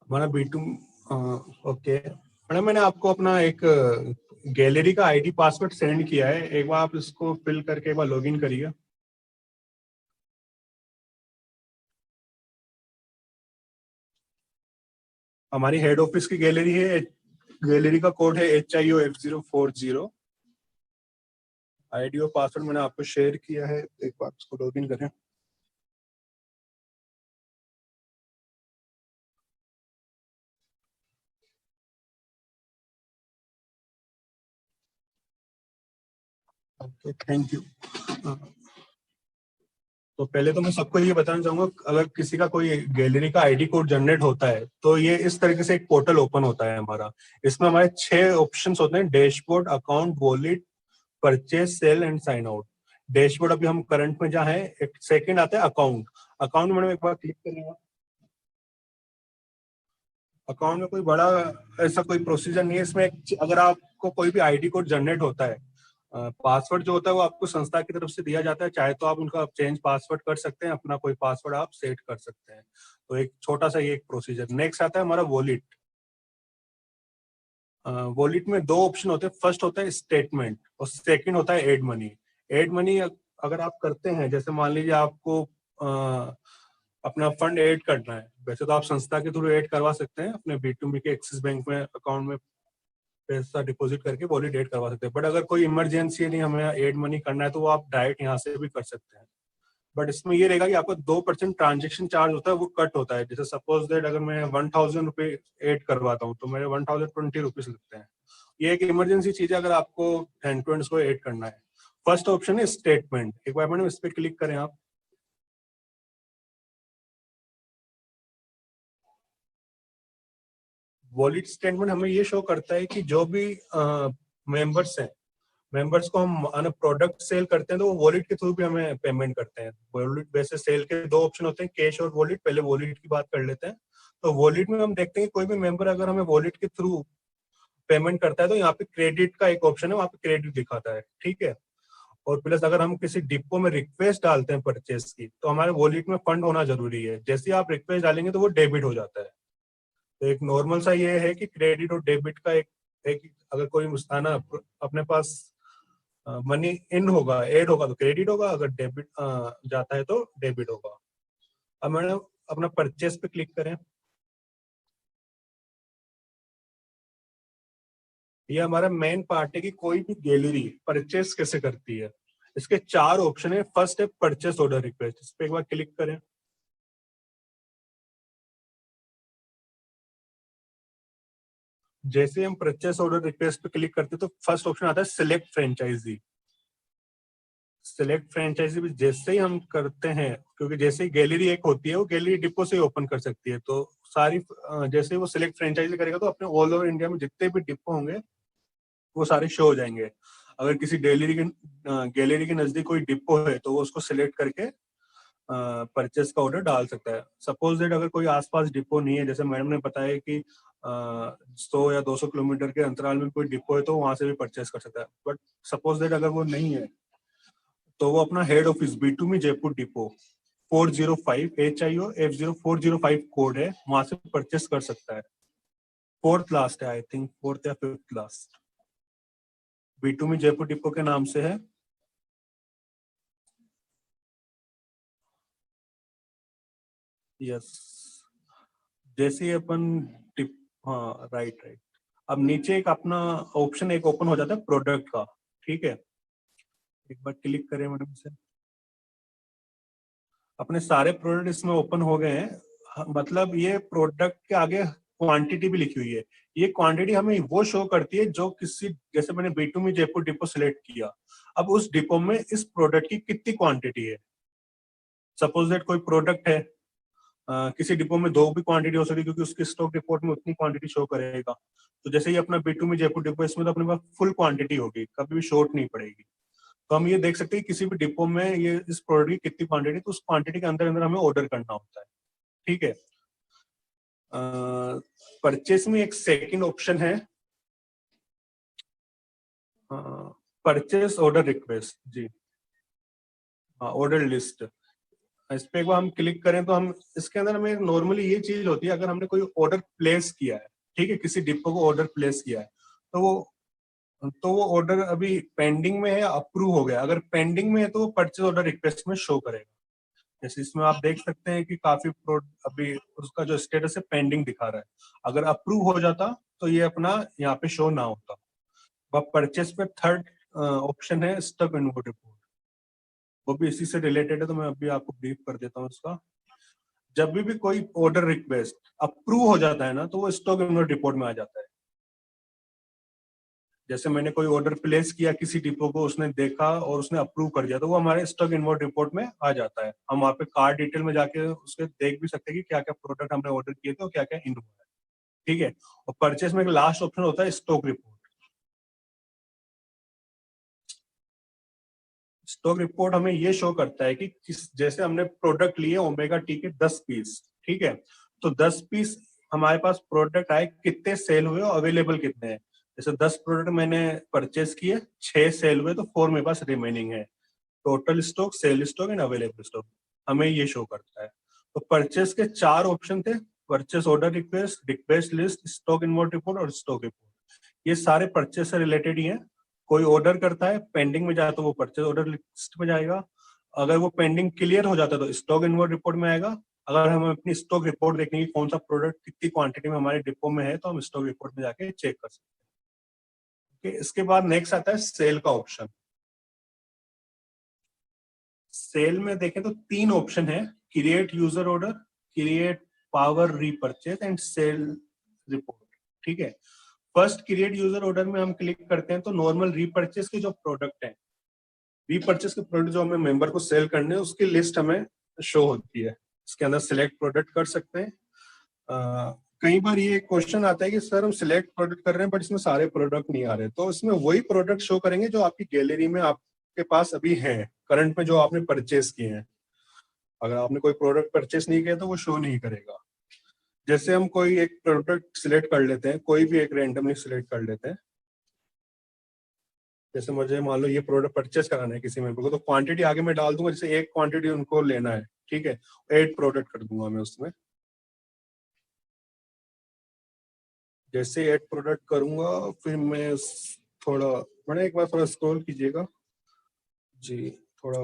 हमारा B2 ओके मैडम, मैंने आपको अपना एक गैलरी का आईडी पासवर्ड सेंड किया है, एक बार आप इसको फिल करके एक बार लॉगिन करिए। हमारी हेड ऑफिस की गैलरी है, गैलरी का कोड है HIOF040। आईडी और पासवर्ड मैंने आपको शेयर किया है, एक बार इसको लॉगिन करें। Okay, thank you. तो पहले तो मैं सबको ये बताना चाहूंगा, अगर किसी का कोई गैलरी का आईडी कोड जनरेट होता है तो ये इस तरीके से एक पोर्टल ओपन होता है हमारा। इसमें हमारे 6 ऑप्शंस होते हैं: dashboard, account, wallet, purchase, sale and sign out. Dashboard अभी हम करंट में जहाँ है, एक सेकंड आता है अकाउंट। अकाउंट में एक बार क्लिक करेंगे। अकाउंट में कोई बड़ा ऐसा कोई प्रोसीजर नहीं है इसमें। अगर आपको कोई भी आईडी कोड जनरेट होता है, पासवर्ड जो होता है वो आपको संस्था की तरफ से दिया जाता है, चाहे तो आप उनका चेंज पासवर्ड कर सकते हैं, अपना कोई पासवर्ड आप सेट कर सकते हैं। तो एक छोटा सा ये एक प्रोसीजर। नेक्स्ट आता है हमारा वॉलेट। वॉलेट में 2 ऑप्शन होते हैं, फर्स्ट होता है स्टेटमेंट और सेकंड होता है ऐड मनी। ऐड मनी अगर आप करते हैं, जैसे मान लीजिए आपको अपना फंड ऐड करना है, वैसे तो आप संस्था के थ्रू ऐड करवा सकते हैं, अपने B2B के एक्सिस बैंक में अकाउंट में पैसा डिपॉजिट करके वॉलेट ऐड करवा सकते हैं। बट अगर कोई इमरजेंसी नहीं, हमें ऐड मनी करना है, तो वो आप डायरेक्ट यहाँ से भी कर सकते हैं। बट इसमें ये रहेगा कि आपको 2% ट्रांजेक्शन चार्ज होता है, वो कट होता है। जैसे सपोज दैट अगर मैं 1000 रुपए ऐड करवाता हूँ तो मेरे 1020 रुपीज लगते हैं। ये एक इमरजेंसी चीज है अगर आपको हैंड टू हैंड को ऐड करना है। फर्स्ट ऑप्शन है स्टेटमेंट। एक बार मैडम इस पे क्लिक करें आप। वॉलेट स्टेटमेंट हमें ये शो करता है कि जो भी मेंबर्स हैं, मेंबर्स को हम प्रोडक्ट सेल करते हैं तो वो वॉलेट के थ्रू भी हमें पेमेंट करते हैं। वॉलेट वैसे सेल के 2 ऑप्शन होते हैं, कैश और वॉलेट। पहले वॉलेट की बात कर लेते हैं। तो वॉलेट में हम देखते हैं कि कोई भी मेंबर अगर हमें वॉलेट के थ्रू पेमेंट करता है तो यहाँ पे क्रेडिट का एक ऑप्शन है, वहाँ पे क्रेडिट दिखाता है, ठीक है। और प्लस अगर हम किसी डिपो में रिक्वेस्ट डालते हैं परचेस की, तो हमारे वॉलेट में फंड होना जरूरी है। जैसे ही आप रिक्वेस्ट डालेंगे तो वो डेबिट हो जाता है। तो एक नॉर्मल सा ये है कि क्रेडिट और डेबिट का एक अगर कोई मुस्ताना अपने पास मनी इन होगा, ऐड होगा तो क्रेडिट होगा, अगर डेबिट जाता है तो डेबिट होगा। अब मैडम अपना परचेस पे क्लिक करें। ये हमारा मेन पार्ट है कि कोई भी गैलरी परचेस कैसे करती है। इसके 4 ऑप्शन है। फर्स्ट है परचेस ऑर्डर रिक्वेस्ट, इस पे एक बार क्लिक करें। जैसे हम परचेस ऑर्डर रिक्वेस्ट पे क्लिक करते हैं तो फर्स्ट ऑप्शन आता है सिलेक्ट फ्रेंचाइजी। सिलेक्ट फ्रेंचाइजी भी जैसे ही हम करते हैं, क्योंकि जैसे ही गैलरी एक होती है वो गैलरी डिपो से ओपन कर सकती है, तो सारी जैसे ही वो सिलेक्ट फ्रेंचाइजी करेगा तो अपने ऑल ओवर इंडिया में जितने भी डिपो होंगे वो सारे शो हो जाएंगे। अगर किसी गैलरी के नजदीक कोई डिपो है तो वो उसको सिलेक्ट करके परचेस का ऑर्डर डाल सकता है। सपोज दैट अगर कोई आसपास डिपो नहीं है, जैसे मैडम ने बताया कि 100 या 200 किलोमीटर के अंतराल में कोई डिपो है तो वहां से भी परचेस कर सकता है। बट सपोज दैट अगर वो नहीं है तो वो अपना head office B2B Jaipur depot 405 HIOF0405 code है, वहां से परचेस कर सकता है। 4th लास्ट है, आई थिंक 4th या 5th last B2B Jaipur depot के नाम से है। यस, जैसे ही अपन हाँ राइट। अब नीचे एक अपना ऑप्शन एक ओपन हो जाता है प्रोडक्ट का, ठीक है। एक बार क्लिक करें मैडम से। अपने सारे प्रोडक्ट इसमें ओपन हो गए हैं। मतलब ये प्रोडक्ट के आगे क्वांटिटी भी लिखी हुई है। ये क्वांटिटी हमें वो शो करती है जो किसी, जैसे मैंने B2B जयपुर डिपो सिलेक्ट किया, अब उस डिपो में इस प्रोडक्ट की कितनी क्वांटिटी है। सपोज दैट कोई प्रोडक्ट है, किसी डिपो में 2 भी क्वांटिटी हो सकती है क्योंकि उसकी स्टॉक रिपोर्ट में उतनी क्वांटिटी शो करेगा। तो जैसे ही अपना B2B जयपुर डिपो, इसमें तो अपने पास फुल क्वांटिटी होगी, कभी भी शॉर्ट नहीं पड़ेगी। तो हम ये देख सकते हैं किसी भी डिपो में ये इस प्रोडक्ट की कितनी क्वांटिटी, तो उस क्वांटिटी के अंदर अंदर हमें ऑर्डर करना होता है, ठीक है। परचेस में एक सेकंड ऑप्शन है परचेस ऑर्डर रिक्वेस्ट। जी हाँ, ऑर्डर लिस्ट। इस पे एक बार हम क्लिक करें तो हम इसके अंदर हमें नॉर्मली ये चीज होती है, अगर हमने कोई ऑर्डर प्लेस किया है, ठीक है, किसी डिपो को ऑर्डर प्लेस किया है, तो वो ऑर्डर अभी पेंडिंग में है या अप्रूव हो गया। अगर पेंडिंग में है तो वो परचेज ऑर्डर रिक्वेस्ट में शो करेगा। जैसे इसमें आप देख सकते हैं कि काफी अभी उसका जो स्टेटस है पेंडिंग दिखा रहा है। अगर अप्रूव हो जाता तो ये अपना यहाँ पे शो ना होता। अब परचेज पे थर्ड ऑप्शन है स्टॉक इनवॉर्ड रिपोर्ट, वो भी इसी से रिलेटेड है, तो मैं अभी आपको ब्रीफ कर देता हूँ इसका। जब भी कोई ऑर्डर रिक्वेस्ट अप्रूव हो जाता है ना, तो वो स्टॉक इनवॉर्ड रिपोर्ट में आ जाता है। जैसे मैंने कोई ऑर्डर प्लेस किया किसी डिपो को, उसने देखा और उसने अप्रूव कर दिया, तो वो हमारे स्टॉक इनवॉर्ड रिपोर्ट में आ जाता है। हम वहाँ पे कार्ड डिटेल में जाके उसके देख भी सकते हैं कि क्या क्या प्रोडक्ट हमने ऑर्डर किए थे और क्या क्या इन हुआ है, ठीक है। और परचेस में एक लास्ट ऑप्शन होता है स्टॉक रिपोर्ट। स्टॉक रिपोर्ट हमें ये शो करता है कि जैसे हमने प्रोडक्ट लिए ओमेगा टी के 10 पीस, ठीक है, तो 10 पीस हमारे पास प्रोडक्ट आए, कितने सेल हुए और अवेलेबल कितने हैं। जैसे 10 प्रोडक्ट मैंने परचेस किए, 6 सेल हुए, तो 4 मेरे पास रिमेनिंग है। Total stock, sale stock and available stock हमें ये शो करता है। तो परचेस के 4 ऑप्शन थे, purchase order request, request list, stock inward report और स्टॉक रिपोर्ट। ये सारे परचेस से रिलेटेड ही हैं। कोई ऑर्डर करता है, पेंडिंग में जाए तो वो परचेज ऑर्डर लिस्ट में जाएगा। अगर वो पेंडिंग क्लियर हो जाता है तो स्टॉक इनवॉर्ड रिपोर्ट में आएगा। अगर हमें अपनी स्टॉक रिपोर्ट देखनी है कौन सा प्रोडक्ट कितनी क्वांटिटी में हमारे डिपो में है, तो हम स्टॉक रिपोर्ट में जाके चेक कर सकते हैं। इसके बाद नेक्स्ट आता है सेल का ऑप्शन। सेल में देखें तो 3 ऑप्शन है, create user order, create power repurchase and sale report, ठीक है। फर्स्ट क्रिएट यूजर ऑर्डर में हम क्लिक करते हैं तो नॉर्मल रीपरचेज के जो प्रोडक्ट हैं, रीपरचेज के प्रोडक्ट जो हमें मेंबर को सेल करने हैं, उसकी लिस्ट हमें शो होती है। इसके अंदर सिलेक्ट प्रोडक्ट कर सकते हैं। कई बार ये क्वेश्चन आता है कि सर हम सिलेक्ट प्रोडक्ट कर रहे हैं बट इसमें सारे प्रोडक्ट नहीं आ रहे, तो इसमें वही प्रोडक्ट शो करेंगे जो आपकी गैलरी में आपके पास अभी हैं, करंट में जो आपने परचेज किए हैं। अगर आपने कोई प्रोडक्ट परचेज नहीं किया तो वो शो नहीं करेगा। जैसे हम कोई एक प्रोडक्ट सिलेक्ट कर लेते हैं, कोई भी एक रैंडमली सिलेक्ट कर लेते हैं। जैसे मुझे मान लो ये प्रोडक्ट परचेस कराना है किसी मेंबर को, तो क्वांटिटी आगे मैं डाल दूंगा, जैसे एक क्वांटिटी उनको लेना है, ठीक है, 8 प्रोडक्ट कर दूंगा मैं उसमें। जैसे 8 प्रोडक्ट करूंगा, फिर मैं थोड़ा मैंने एक बार थोड़ा स्क्रॉल कीजिएगा जी, थोड़ा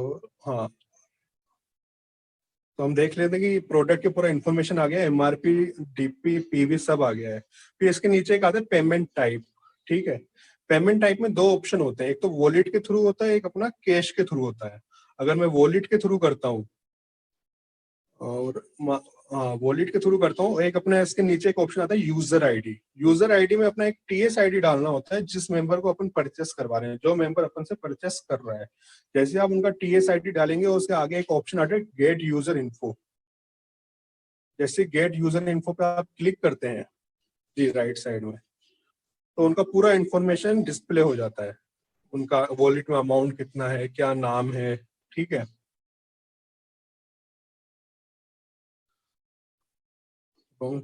हाँ, तो हम देख लेते हैं कि प्रोडक्ट के पूरा इन्फॉर्मेशन आ गया, एमआरपी, डीपी, पीवी सब आ गया है। फिर इसके नीचे एक आता है पेमेंट टाइप, ठीक है। पेमेंट टाइप में 2 ऑप्शन होते हैं, एक तो वॉलेट के थ्रू होता है, एक अपना कैश के थ्रू होता है। अगर मैं वॉलेट के थ्रू करता हूँ और वॉलेट के थ्रू करता हूँ, एक अपना इसके नीचे एक ऑप्शन आता है यूजर आईडी। यूजर आईडी में अपना एक टीएस आईडी डालना होता है जिस मेंबर को अपन परचेस करवा रहे हैं, जो मेंबर अपन से परचेस कर रहा है। जैसे आप उनका टीएस आईडी डालेंगे, उसके आगे एक ऑप्शन आता है गेट यूजर इन्फो। जैसे गेट यूजर इन्फो पे आप क्लिक करते हैं जी राइट साइड में, तो उनका पूरा इंफॉर्मेशन डिस्प्ले हो जाता है। उनका वॉलेट में अमाउंट कितना है, क्या नाम है, ठीक है।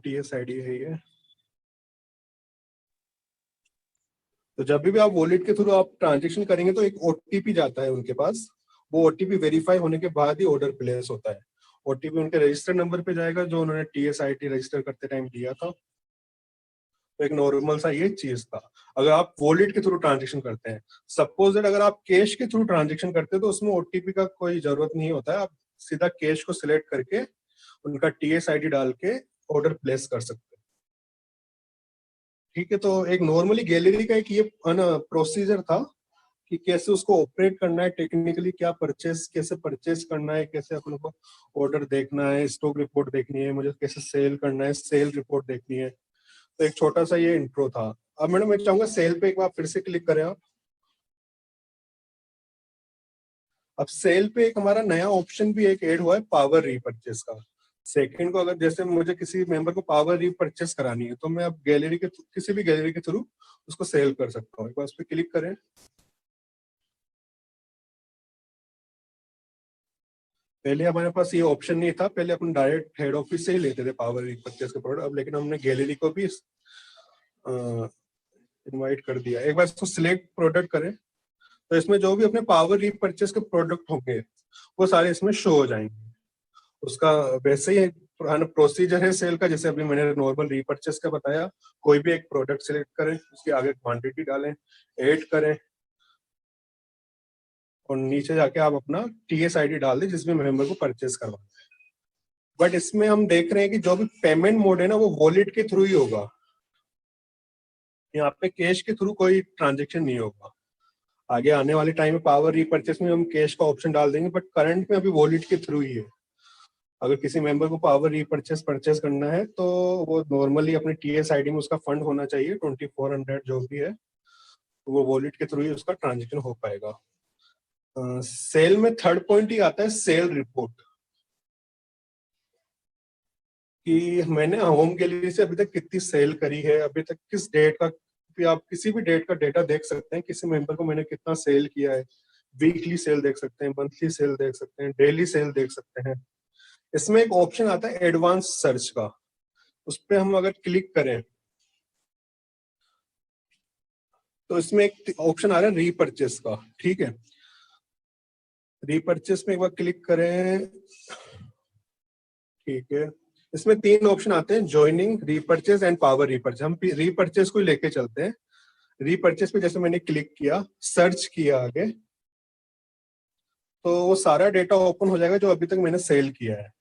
टीएस आईडी है ये। तो जब भी आप वॉलेट के थ्रू आप ट्रांजेक्शन करेंगे तो एक ओटीपी जाता है उनके पास। वो ओटीपी वेरीफाई होने के बाद ही ऑर्डर प्लेस होता है। ओटीपी उनके रजिस्टर नंबर पे जाएगा जो उन्होंने टीएसआईटी रजिस्टर करते टाइम दिया था। तो एक नॉर्मल सा ये चीज था। अगर आप वॉलेट के थ्रू ट्रांजेक्शन करते हैं, सपोज दैट अगर आप कैश के थ्रू ट्रांजेक्शन करते हैं तो उसमें ओटीपी का कोई जरूरत नहीं होता है। आप सीधा कैश को सिलेक्ट करके उनका टीएसआईडी डाल के ऑर्डर प्लेस कर सकते हैं, ठीक है। तो एक नॉर्मली गैलरी का एक ये प्रोसीजर था कि कैसे उसको ऑपरेट करना है, टेक्निकली क्या परचेस, कैसे परचेस करना है, कैसे अपन को ऑर्डर देखना है, स्टॉक रिपोर्ट देखनी है, मुझे कैसे सेल करना है, सेल रिपोर्ट देखनी है। तो एक छोटा सा ये इंट्रो था। अब मैडम मैं चाहूंगा सेल पे एक बार फिर से क्लिक करें आप। अब सेल पे एक हमारा नया ऑप्शन भी एक ऐड हुआ है, पावर रीपरचेस का। सेकंड को अगर जैसे मुझे किसी मेंबर को पावर रीपरचेस करानी है तो मैं अब गैलरी के किसी भी गैलरी के थ्रू उसको सेल कर सकता हूँ। एक बार उस पर क्लिक करें। पहले हमारे पास ये ऑप्शन नहीं था, पहले अपन डायरेक्ट हेड ऑफिस से ही लेते थे पावर रीपरचेस के प्रोडक्ट। अब लेकिन हमने गैलरी को भी इनवाइट कर दिया। एक बार इसको सिलेक्ट प्रोडक्ट करें तो इसमें जो भी अपने पावर रीपरचेस के प्रोडक्ट होंगे वो सारे इसमें शो हो जाएंगे। उसका वैसे ही प्रोसीजर है सेल का, जैसे अभी मैंने नॉर्मल रीपर्चेस का बताया। कोई भी एक प्रोडक्ट सिलेक्ट करें, उसके आगे क्वांटिटी डालें, ऐड करें और नीचे जाके आप अपना टीएस आईडी डाल दें जिसमें मेंबर को परचेस करवाना है। बट इसमें हम देख रहे हैं कि जो भी पेमेंट मोड है ना, वो वॉलेट के थ्रू ही होगा। यहाँ पे कैश के थ्रू कोई ट्रांजेक्शन नहीं होगा। आगे आने वाले टाइम में पावर रीपर्चेस में हम कैश का ऑप्शन डाल देंगे, बट करंट में अभी वॉलेट के थ्रू ही है। अगर किसी मेंबर को पावर रीपर्चेस परचेस करना है तो वो नॉर्मली अपने टीएस आईडी में उसका फंड होना चाहिए, 2400 जो भी है, वो वॉलेट के थ्रू ही उसका ट्रांजेक्शन हो पाएगा। सेल में थर्ड पॉइंट ही आता है सेल रिपोर्ट, कि मैंने होम गैलरी से अभी तक कितनी सेल करी है, अभी तक किस डेट का, आप किसी भी डेट का डेटा देख सकते हैं, किसी मेंबर को मैंने कितना सेल किया है। वीकली सेल देख सकते हैं, मंथली सेल देख सकते हैं, डेली सेल देख सकते हैं। इसमें एक ऑप्शन आता है एडवांस सर्च का, उस पर हम अगर क्लिक करें तो इसमें एक ऑप्शन आ रहा है रीपर्चेस का। ठीक है, रीपर्चेस में एक बार क्लिक करें। ठीक है, इसमें 3 ऑप्शन आते हैं, joining, repurchase and power repurchase. हम रीपर्चेस को लेके चलते हैं। रीपर्चेस पे जैसे मैंने क्लिक किया, सर्च किया आगे, तो वो सारा डेटा ओपन हो जाएगा जो अभी तक मैंने सेल किया है।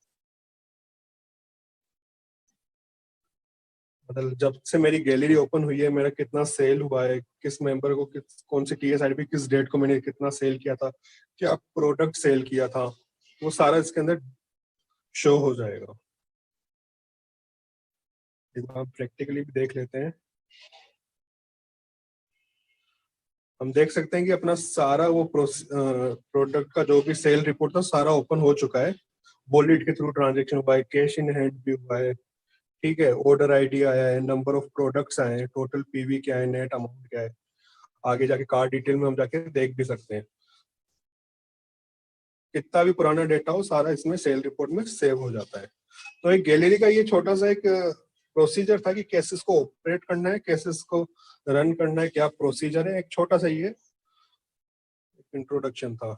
मतलब जब से मेरी गैलरी ओपन हुई है, मेरा कितना सेल हुआ है, किस मेंबर को कौन सी टीएस आईडी पे किस डेट को मैंने कितना सेल किया था, क्या प्रोडक्ट सेल किया था, वो सारा इसके अंदर शो हो जाएगा। एक बार प्रैक्टिकली भी देख लेते हैं। हम देख सकते हैं कि अपना सारा वो प्रोडक्ट का जो भी सेल रिपोर्ट था सारा ओपन हो चुका है। वॉलेट के थ्रू ट्रांजेक्शन हुआ है, कैश इन हैंड भी हुआ है। ठीक है, ऑर्डर आईडी आया है, नंबर ऑफ प्रोडक्ट्स आए हैं, टोटल पीवी क्या है, नेट अमाउंट क्या है। आगे जाके कार्ड डिटेल में हम जाके देख भी सकते हैं। कितना भी पुराना डेटा हो सारा इसमें सेल रिपोर्ट में सेव हो जाता है। तो एक गैलरी का ये छोटा सा एक प्रोसीजर था कि कैसे इसको ऑपरेट करना है, कैसे इसको रन करना है, क्या प्रोसीजर है, एक छोटा सा ये इंट्रोडक्शन था।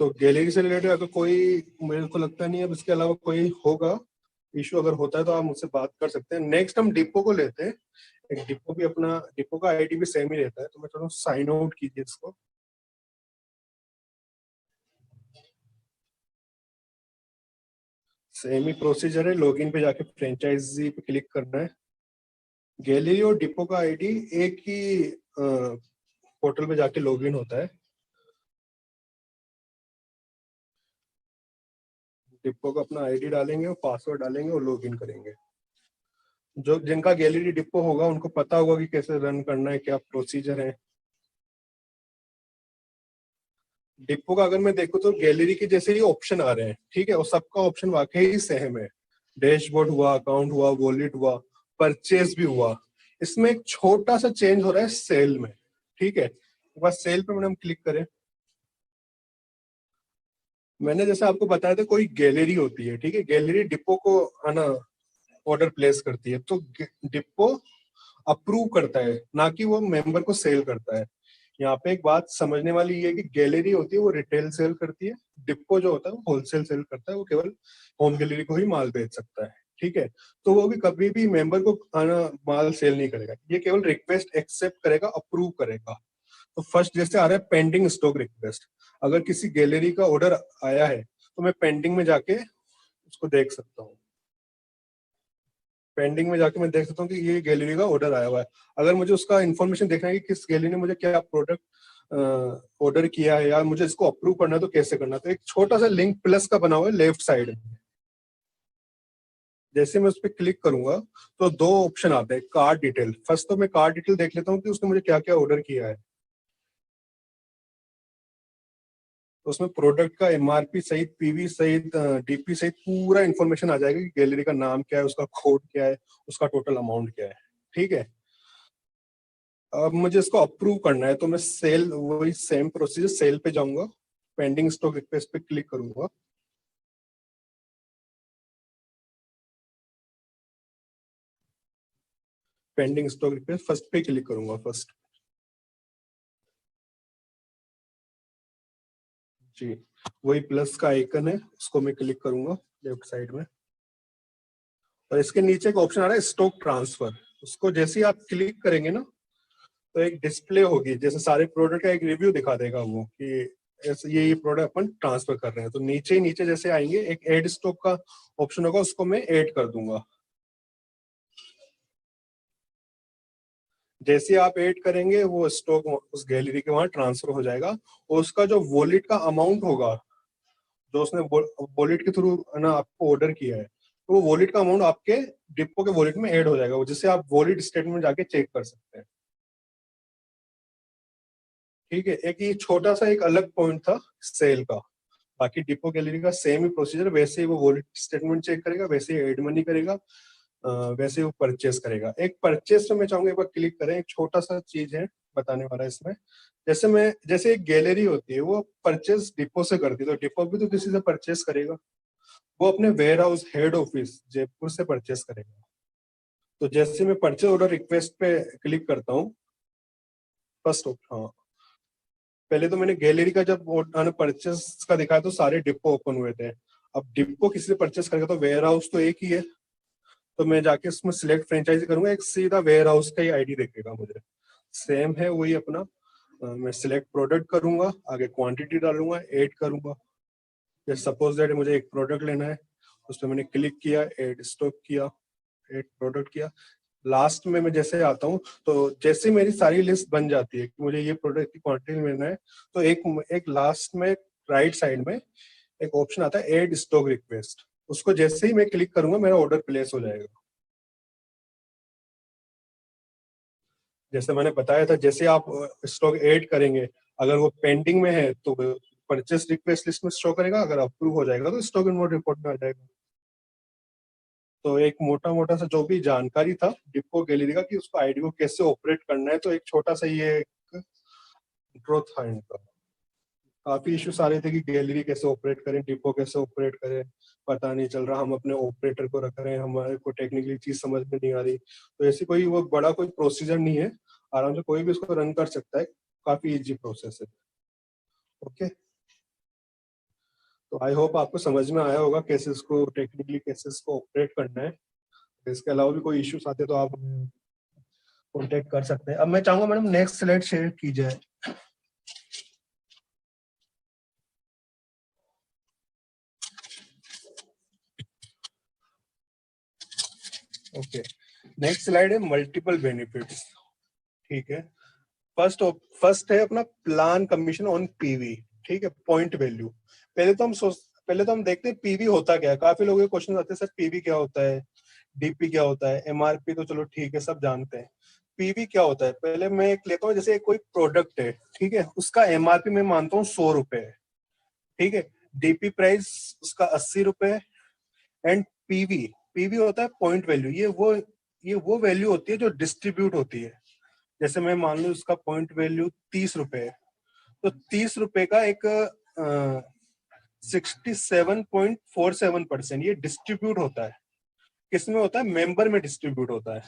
तो गैलरी से रिलेटेड अगर कोई, मेरे को लगता नहीं है अब इसके अलावा कोई होगा इशू, अगर होता है तो आप मुझसे बात कर सकते हैं। नेक्स्ट हम डिपो को लेते हैं। एक डिपो भी अपना, डिपो का आईडी भी सेम ही रहता है, तो मैं थोड़ा साइन आउट कीजिए इसको। सेम ही प्रोसीजर है, लॉगिन पे जाके फ्रेंचाइजी पे क्लिक करना है। गैलरी और डिपो का आईडी एक ही पोर्टल पे जाके लॉगिन होता है। डिपो का अपना आईडी डालेंगे और पासवर्ड डालेंगे और लॉगिन करेंगे। जो जिनका गैलरी डिपो होगा उनको पता होगा कि कैसे रन करना है, क्या प्रोसीजर है। डिपो का अगर मैं देखूं तो गैलरी के जैसे ही ऑप्शन आ रहे हैं, ठीक है, और सबका ऑप्शन वाकई ही सेम है। डैशबोर्ड हुआ, अकाउंट हुआ, वॉलेट हुआ, परचेज भी हुआ। इसमें एक छोटा सा चेंज हो रहा है सेल में। ठीक है, बस सेल पे मैडम क्लिक करें। मैंने जैसे आपको बताया था, कोई गैलरी होती है, ठीक है, गैलरी डिपो को आना ऑर्डर प्लेस करती है, तो डिपो अप्रूव करता है, ना कि वो मेंबर को सेल करता है। यहाँ पे एक बात समझने वाली ये है कि गैलरी होती है वो रिटेल सेल करती है, डिपो जो होता है वो होलसेल सेल करता है, वो केवल होम गैलरी को ही माल बेच सकता है। ठीक है, तो वो भी कभी भी मेंबर को आना माल सेल नहीं करेगा, ये केवल रिक्वेस्ट एक्सेप्ट करेगा, अप्रूव करेगा। तो फर्स्ट जैसे आ रहा है पेंडिंग स्टॉक रिक्वेस्ट, अगर किसी गैलरी का ऑर्डर आया है तो मैं पेंडिंग में जाके उसको देख सकता हूँ। पेंडिंग में जाके मैं देख सकता हूँ कि ये गैलरी का ऑर्डर आया हुआ है। अगर मुझे उसका इन्फॉर्मेशन देखना है कि किस गैलरी ने मुझे क्या प्रोडक्ट ऑर्डर किया है या मुझे इसको अप्रूव करना है तो कैसे करना है, तो एक छोटा सा लिंक प्लस का बना हुआ है लेफ्ट साइड में। जैसे मैं उस पर क्लिक करूंगा तो 2 ऑप्शन आते हैं, कार्ड डिटेल। फर्स्ट तो मैं कार्ड डिटेल देख लेता हूँ कि उसने मुझे क्या क्या ऑर्डर किया है। तो उसमें प्रोडक्ट का एमआरपी सहित, पीवी सहित, डीपी सहित पूरा इन्फॉर्मेशन आ जाएगा कि गैलरी का नाम क्या है, उसका कोड क्या है, उसका टोटल अमाउंट क्या है। ठीक है, अब मुझे इसको अप्रूव करना है तो मैं सेल, वही सेम प्रोसीजर, सेल पे जाऊंगा, पेंडिंग स्टॉक रिक्वेस्ट पे क्लिक करूंगा। पेंडिंग स्टॉक रिक्वेस्ट फर्स्ट पे क्लिक करूंगा। फर्स्ट जी, वही प्लस का आइकन है, उसको मैं क्लिक करूंगा लेफ्ट साइड में, और इसके नीचे एक ऑप्शन आ रहा है स्टॉक ट्रांसफर। उसको जैसे ही आप क्लिक करेंगे ना, तो एक डिस्प्ले होगी, जैसे सारे प्रोडक्ट का एक रिव्यू दिखा देगा वो कि ऐसे ये प्रोडक्ट अपन ट्रांसफर कर रहे हैं। तो नीचे जैसे आएंगे, एक ऐड स्टॉक का ऑप्शन होगा, उसको मैं ऐड कर दूंगा। जैसे आप ऐड करेंगे वो स्टॉक उस गैलरी के वहां ट्रांसफर हो जाएगा, और उसका जो वॉलेट का अमाउंट होगा, जो उसने वॉलेट के थ्रू ना आपको ऑर्डर किया है, तो वो वॉलेट का अमाउंट आपके डिपो के वॉलेट में ऐड हो जाएगा, जिससे आप वॉलेट स्टेटमेंट जाके चेक कर सकते हैं। ठीक है, एक ये छोटा सा एक अलग पॉइंट था सेल का। बाकी डिपो गैलरी का सेम ही प्रोसीजर, वैसे ही वो वॉलेट स्टेटमेंट चेक करेगा, वैसे ही एड मनी करेगा, वैसे ही वो परचेस करेगा। एक परचेस में मैं चाहूंगा एक बार क्लिक करें, एक छोटा सा चीज है बताने वाला इसमें। जैसे एक गैलरी होती है, वो परचेस डिपो से करती है, तो डिपो भी तो किसी से परचेस करेगा, वो अपने warehouse head office Jaipur से परचेस करेगा। तो जैसे मैं परचेस ऑर्डर रिक्वेस्ट पे क्लिक करता हूँ, फर्स्ट हाँ, पहले तो मैंने गैलरी का जब परचेस का दिखाया तो सारे डिपो ओपन हुए थे। अब डिपो किसी से परचेस करेगा तो वेयर हाउस तो एक ही है, तो मैं जाके उसमें सिलेक्ट फ्रेंचाइजी करूंगा, एक सीधा वेयर हाउस का ही आईडी देखेगा मुझे, सेम है वही अपना। मैं सिलेक्ट प्रोडक्ट करूंगा, आगे क्वांटिटी डालूंगा, ऐड करूंगा। जैसे सपोज दैट मुझे एक प्रोडक्ट लेना है, उस पर मैंने क्लिक किया, ऐड स्टॉक किया, ऐड प्रोडक्ट किया। लास्ट में मैं जैसे आता हूँ, तो जैसे मेरी सारी लिस्ट बन जाती है कि मुझे ये प्रोडक्ट की क्वांटिटी लेना है, तो एक लास्ट में राइट साइड में एक ऑप्शन आता है ऐड स्टॉक रिक्वेस्ट। उसको जैसे ही मैं क्लिक करूंगा मेरा ऑर्डर प्लेस हो जाएगा। जैसे मैंने बताया था, जैसे आप स्टॉक ऐड करेंगे, अगर वो पेंडिंग में है तो परचेस रिक्वेस्ट लिस्ट में शो करेगा, अगर अप्रूव हो जाएगा तो स्टॉक इनवॉर्ड रिपोर्ट में आ जाएगा। तो एक मोटा मोटा सा जो भी जानकारी था डिपो गैलरी का कि उसको आईडी को कैसे ऑपरेट करना है, तो एक छोटा सा ये एक इंट्रो था इनका। काफी इश्यूज आ रहे थे कि गैलरी कैसे ऑपरेट करें, डिपो कैसे ऑपरेट करें, पता नहीं चल रहा, हम अपने ऑपरेटर को रख रहे हैं, हमारे को टेक्निकली चीज समझ में नहीं आ रही। तो ऐसी कोई वो बड़ा कोई प्रोसीजर नहीं है, आराम से कोई भी इसको रन कर सकता है, काफी इजी प्रोसेस है। ओके, तो आई होप आपको समझ में आया होगा कैसे इसको टेक्निकली कैसे इसको ऑपरेट करना है। इसके अलावा भी कोई इश्यूज आते हैं तो आप कॉन्टेक्ट कर सकते हैं। अब मैं चाहूंगा मैडम नेक्स्ट स्लाइड शेयर की जाए। ओके, नेक्स्ट स्लाइड है मल्टीपल बेनिफिट्स। ठीक है, फर्स्ट है अपना प्लान कमीशन ऑन पीवी। ठीक है, पॉइंट वैल्यू। पहले तो हम देखते हैं पीवी होता क्या है। काफी लोगों के क्वेश्चन आते हैं, सर पीवी क्या होता है, डीपी क्या होता है, एमआरपी तो चलो ठीक है सब जानते हैं, पीवी क्या होता है। पहले मैं एक लेता हूँ, जैसे कोई प्रोडक्ट है, ठीक है, उसका एमआरपी मैं मानता हूँ 100 रुपए है, ठीक है, डीपी प्राइस उसका 80 रुपए, एंड पीवी पीवी होता है पॉइंट वैल्यू। ये वो वैल्यू होती है जो डिस्ट्रीब्यूट होती है। जैसे मैं मान लू उसका पॉइंट वैल्यू 30 रुपए है, तो 30 रुपए का एक 67.47% ये डिस्ट्रीब्यूट होता है। किसमें होता है, मेंबर में डिस्ट्रीब्यूट होता है।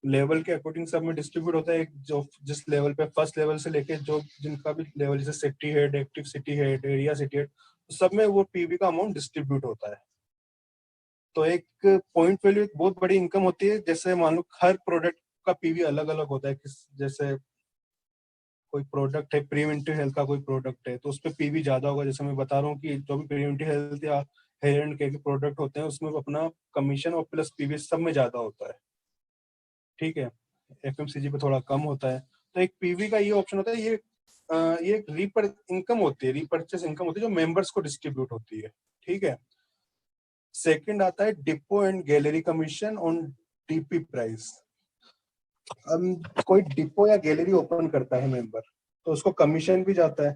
लेवल के अकॉर्डिंग सब में डिस्ट्रीब्यूट होता है। एक जो जिस लेवल पे फर्स्ट लेवल से लेके जो जिनका भी लेवल, जैसे city head, active city head, area city head, सब में वो पीवी का अमाउंट डिस्ट्रीब्यूट होता है। तो एक पॉइंट वैल्यू एक बहुत बड़ी इनकम होती है। जैसे मान लो हर प्रोडक्ट का पीवी अलग अलग होता है। जैसे कोई प्रोडक्ट है, प्रिवेंटिव हेल्थ का कोई प्रोडक्ट है, तो उस पर पीवी ज्यादा होगा। जैसे मैं बता रहा हूँ कि जो भी प्रिवेंटिव हेल्थ या हेयर एंड केयर के प्रोडक्ट होते हैं, उसमें अपना कमीशन और प्लस पीवी सब में ज्यादा होता है। ठीक है, एफएमसीजी पे थोड़ा कम होता है। तो एक पीवी का ये ऑप्शन होता है, ये इनकम होती है, रीपर्चेस इनकम होती है, जो मेंबर्स को डिस्ट्रीब्यूट होती है। ठीक है, सेकंड आता है depot and gallery commission on DP price. अब कोई डिपो या गैलरी ओपन करता है मेंबर, तो उसको कमीशन भी जाता है।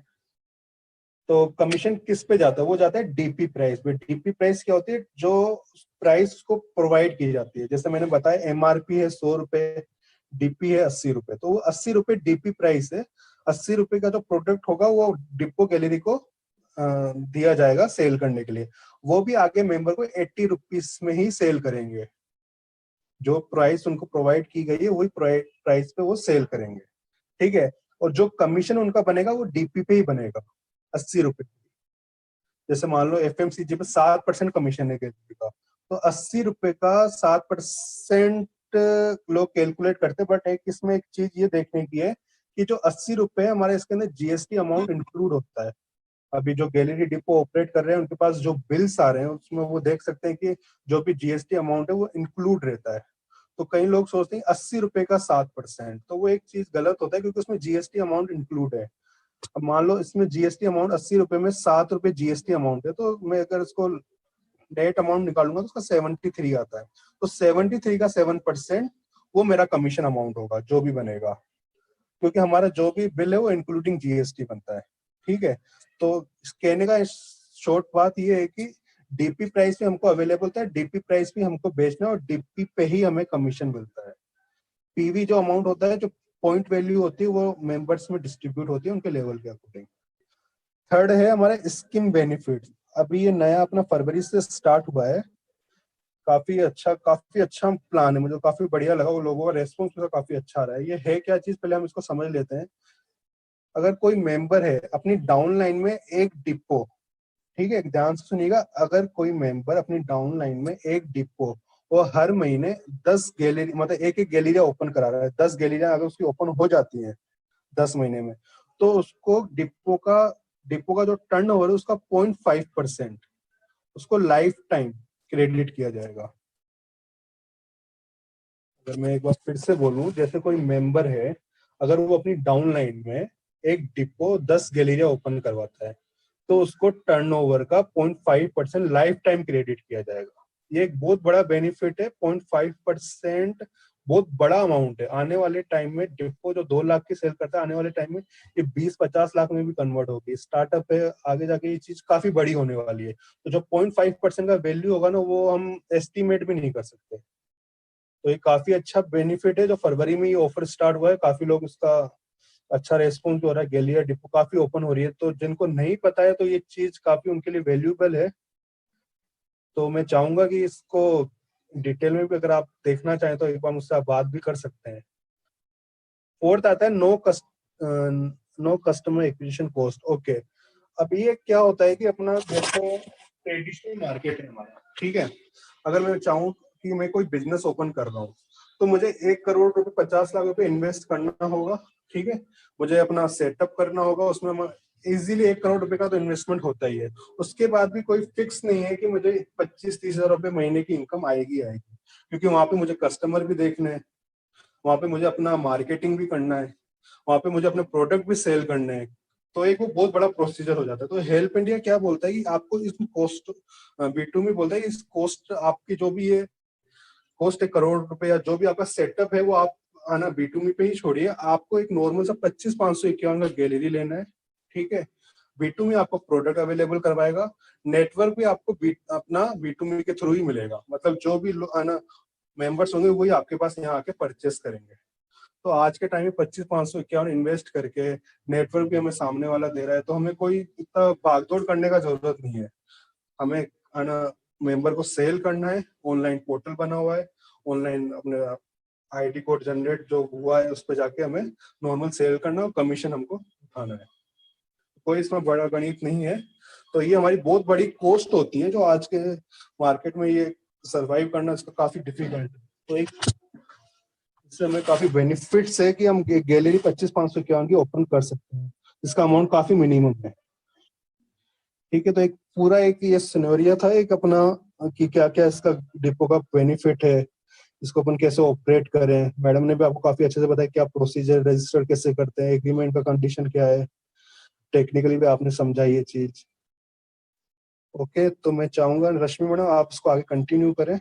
तो कमीशन किस पे जाता है, वो जाता है डीपी प्राइस पे। डीपी प्राइस क्या होती है, जो प्राइस को प्रोवाइड की जाती है। जैसे मैंने बताया एमआरपी है 100 रुपए, डीपी है 80 रुपए, तो वो 80 रुपए डीपी प्राइस है। 80 रुपए का जो प्रोडक्ट होगा वो डिपो गैलरी को दिया जाएगा सेल करने के लिए। वो भी आगे मेंबर को 80 रुपीस में ही सेल करेंगे। जो प्राइस उनको प्रोवाइड की गई है वही प्राइस पे वो सेल करेंगे। ठीक है, और जो कमीशन उनका बनेगा वो डीपी पे ही बनेगा। ₹80। जैसे मान लो FMCG पे 7% कमीशन है गैलरी का, तो ₹80 का 7% लोग कैलकुलेट करते, बट एक इसमें एक चीज ये देखने की है कि जो ₹80 हमारे इसके अंदर GST अमाउंट इंक्लूड होता है। अभी जो गैलरी डिपो ऑपरेट कर रहे हैं उनके पास जो बिल्स आ रहे हैं उसमें वो देख सकते हैं कि जो भी GST अमाउंट है वो इंक्लूड रहता है। तो कई लोग सोचते हैं ₹80 का 7%, तो वो एक चीज गलत होता है क्योंकि उसमें GST अमाउंट इंक्लूड है। अब मान लो इसमें GST अमाउंट ₹80 में ₹7 GST अमाउंट है, तो मैं अगर इसको नेट अमाउंट निकालूंगा तो उसका 73 आता है। तो 73 का 7% वो मेरा कमीशन अमाउंट होगा जो भी बनेगा, क्योंकि हमारा जो भी बिल है वो इंक्लूडिंग GST बनता है। ठीक है, तो कहने का शॉर्ट बात ये है कि DP प्राइस भी हमको अवेलेबल होता है, DP प्राइस भी हमको बेचना है और DP पे ही हमें कमीशन मिलता है। PV जो अमाउंट होता है, जो पॉइंट वैल्यू होती है, वो मेंबर्स में डिस्ट्रीब्यूट होती है उनके लेवल के अकॉर्डिंग। थर्ड है हमारे स्कीम बेनिफिट। अभी ये नया अपना फरवरी से स्टार्ट हुआ है, काफी अच्छा प्लान है, मुझे काफी बढ़िया लगा, वो लोगों का रेस्पॉन्स उसका काफी अच्छा आ रहा है। ये है क्या चीज, पहले हम इसको समझ लेते हैं। अगर कोई मेंबर है अपनी डाउन लाइन में एक डिपो, ठीक है ध्यान से सुनिएगा, अगर कोई मेंबर अपनी डाउन लाइन में एक डिपो वो हर महीने 10 गैलरी, मतलब एक गैलरिया ओपन करा रहा है, 10 गैलरिया अगर उसकी ओपन हो जाती है 10 महीने में, तो उसको डिपो का जो टर्नओवर है उसका 0.5% उसको लाइफ टाइम क्रेडिट किया जाएगा। अगर मैं एक बार फिर से बोलूं, जैसे कोई मेंबर है, अगर वो अपनी डाउन लाइन में एक डिपो 10 गैलरिया ओपन करवाता है, तो उसको टर्नओवर का 0.5% लाइफ टाइम क्रेडिट किया जाएगा। ये एक बहुत बड़ा बेनिफिट है। 0.5% बहुत बड़ा अमाउंट है। आने वाले टाइम में डिपो जो 2 लाख की सेल करता है, आने वाले टाइम में ये 20-50 लाख में भी कन्वर्ट होगी। स्टार्टअप है, आगे जाके ये चीज काफी बड़ी होने वाली है। तो जो 0.5% का वैल्यू होगा ना, वो हम एस्टिमेट भी नहीं कर सकते। तो ये काफी अच्छा बेनिफिट है। जो फरवरी में ये ऑफर स्टार्ट हुआ है, काफी लोग इसका अच्छा रेस्पॉन्स हो रहा है, गैलरिया डिपो काफी ओपन हो रही है। तो जिनको नहीं पता है तो ये चीज काफी उनके लिए वैल्यूएबल है। तो मैं चाहूंगा कि इसको डिटेल में भी अगर आप देखना चाहें तो एक बार मुझसे आप बात भी कर सकते हैं। फोर्थ आता है no customer acquisition cost. Okay, अब ये क्या होता है कि अपना जैसे ट्रेडिशनल मार्केट है हमारा, ठीक है, अगर मैं चाहूँ कि मैं कोई बिजनेस ओपन कर रहा हूँ तो मुझे 1 करोड़ रुपए 50 लाख रुपए इन्वेस्ट करना होगा। ठीक है, मुझे अपना सेटअप करना होगा, उसमें इजीली 1 करोड़ रुपए का तो इन्वेस्टमेंट होता ही है। उसके बाद भी कोई फिक्स नहीं है कि मुझे 25-30 हजार रुपए महीने की इनकम आएगी, क्योंकि वहां पे मुझे कस्टमर भी देखने हैं, वहां पे मुझे अपना मार्केटिंग भी करना है, वहां पे मुझे अपने प्रोडक्ट भी सेल करने हैं। तो एक वो बहुत बड़ा प्रोसीजर हो जाता है। तो हेल्प इंडिया क्या बोलता है कि आपको इस कॉस्ट, B2 में बोलता है कि इस कॉस्ट आपकी जो भी ये कॉस्ट 1 करोड़ रुपए या जो भी आपका सेटअप है वो आप आना B2 पे ही छोड़िए, आपको एक नॉर्मल सा 25,551 का गैलरी लेना है। ठीक है, B2 आपको प्रोडक्ट अवेलेबल करवाएगा, नेटवर्क भी आपको अपना B2 के थ्रू ही मिलेगा। मतलब जो भी आना मेंबर्स होंगे वही आपके पास यहाँ आके परचेस करेंगे। तो आज के टाइम में 25,551 इन्वेस्ट करके नेटवर्क भी हमें सामने वाला दे रहा है, तो हमें कोई इतना भागदौड़ करने का जरूरत नहीं है। हमें मेंबर को सेल करना है, ऑनलाइन पोर्टल बना हुआ है, ऑनलाइन अपने ID कोड जनरेट जो हुआ है उस पर जाके हमें नॉर्मल सेल करना और कमीशन हमको उठाना है। कोई इसमें बड़ा गणित नहीं है। तो ये हमारी बहुत बड़ी कॉस्ट होती है जो आज के मार्केट में ये सरवाइव करना इसका काफी डिफिकल्ट है। तो एक इससे हमें काफी बेनिफिट्स है कि हम गैलरी 25,551 की ओपन कर सकते हैं, इसका अमाउंट काफी मिनिमम है। ठीक है, तो एक पूरा एक ये सिनेरियो था एक अपना कि क्या क्या इसका डिपो का बेनिफिट है, इसको अपन कैसे ऑपरेट करें। मैडम ने भी आपको काफी अच्छे से बताया क्या प्रोसीजर, रजिस्टर कैसे करते हैं, एग्रीमेंट का कंडीशन क्या है, टेक्निकली भी आपने समझा ये चीज। ओके, तो मैं चाहूंगा रश्मि मैडम आप इसको आगे कंटिन्यू करें।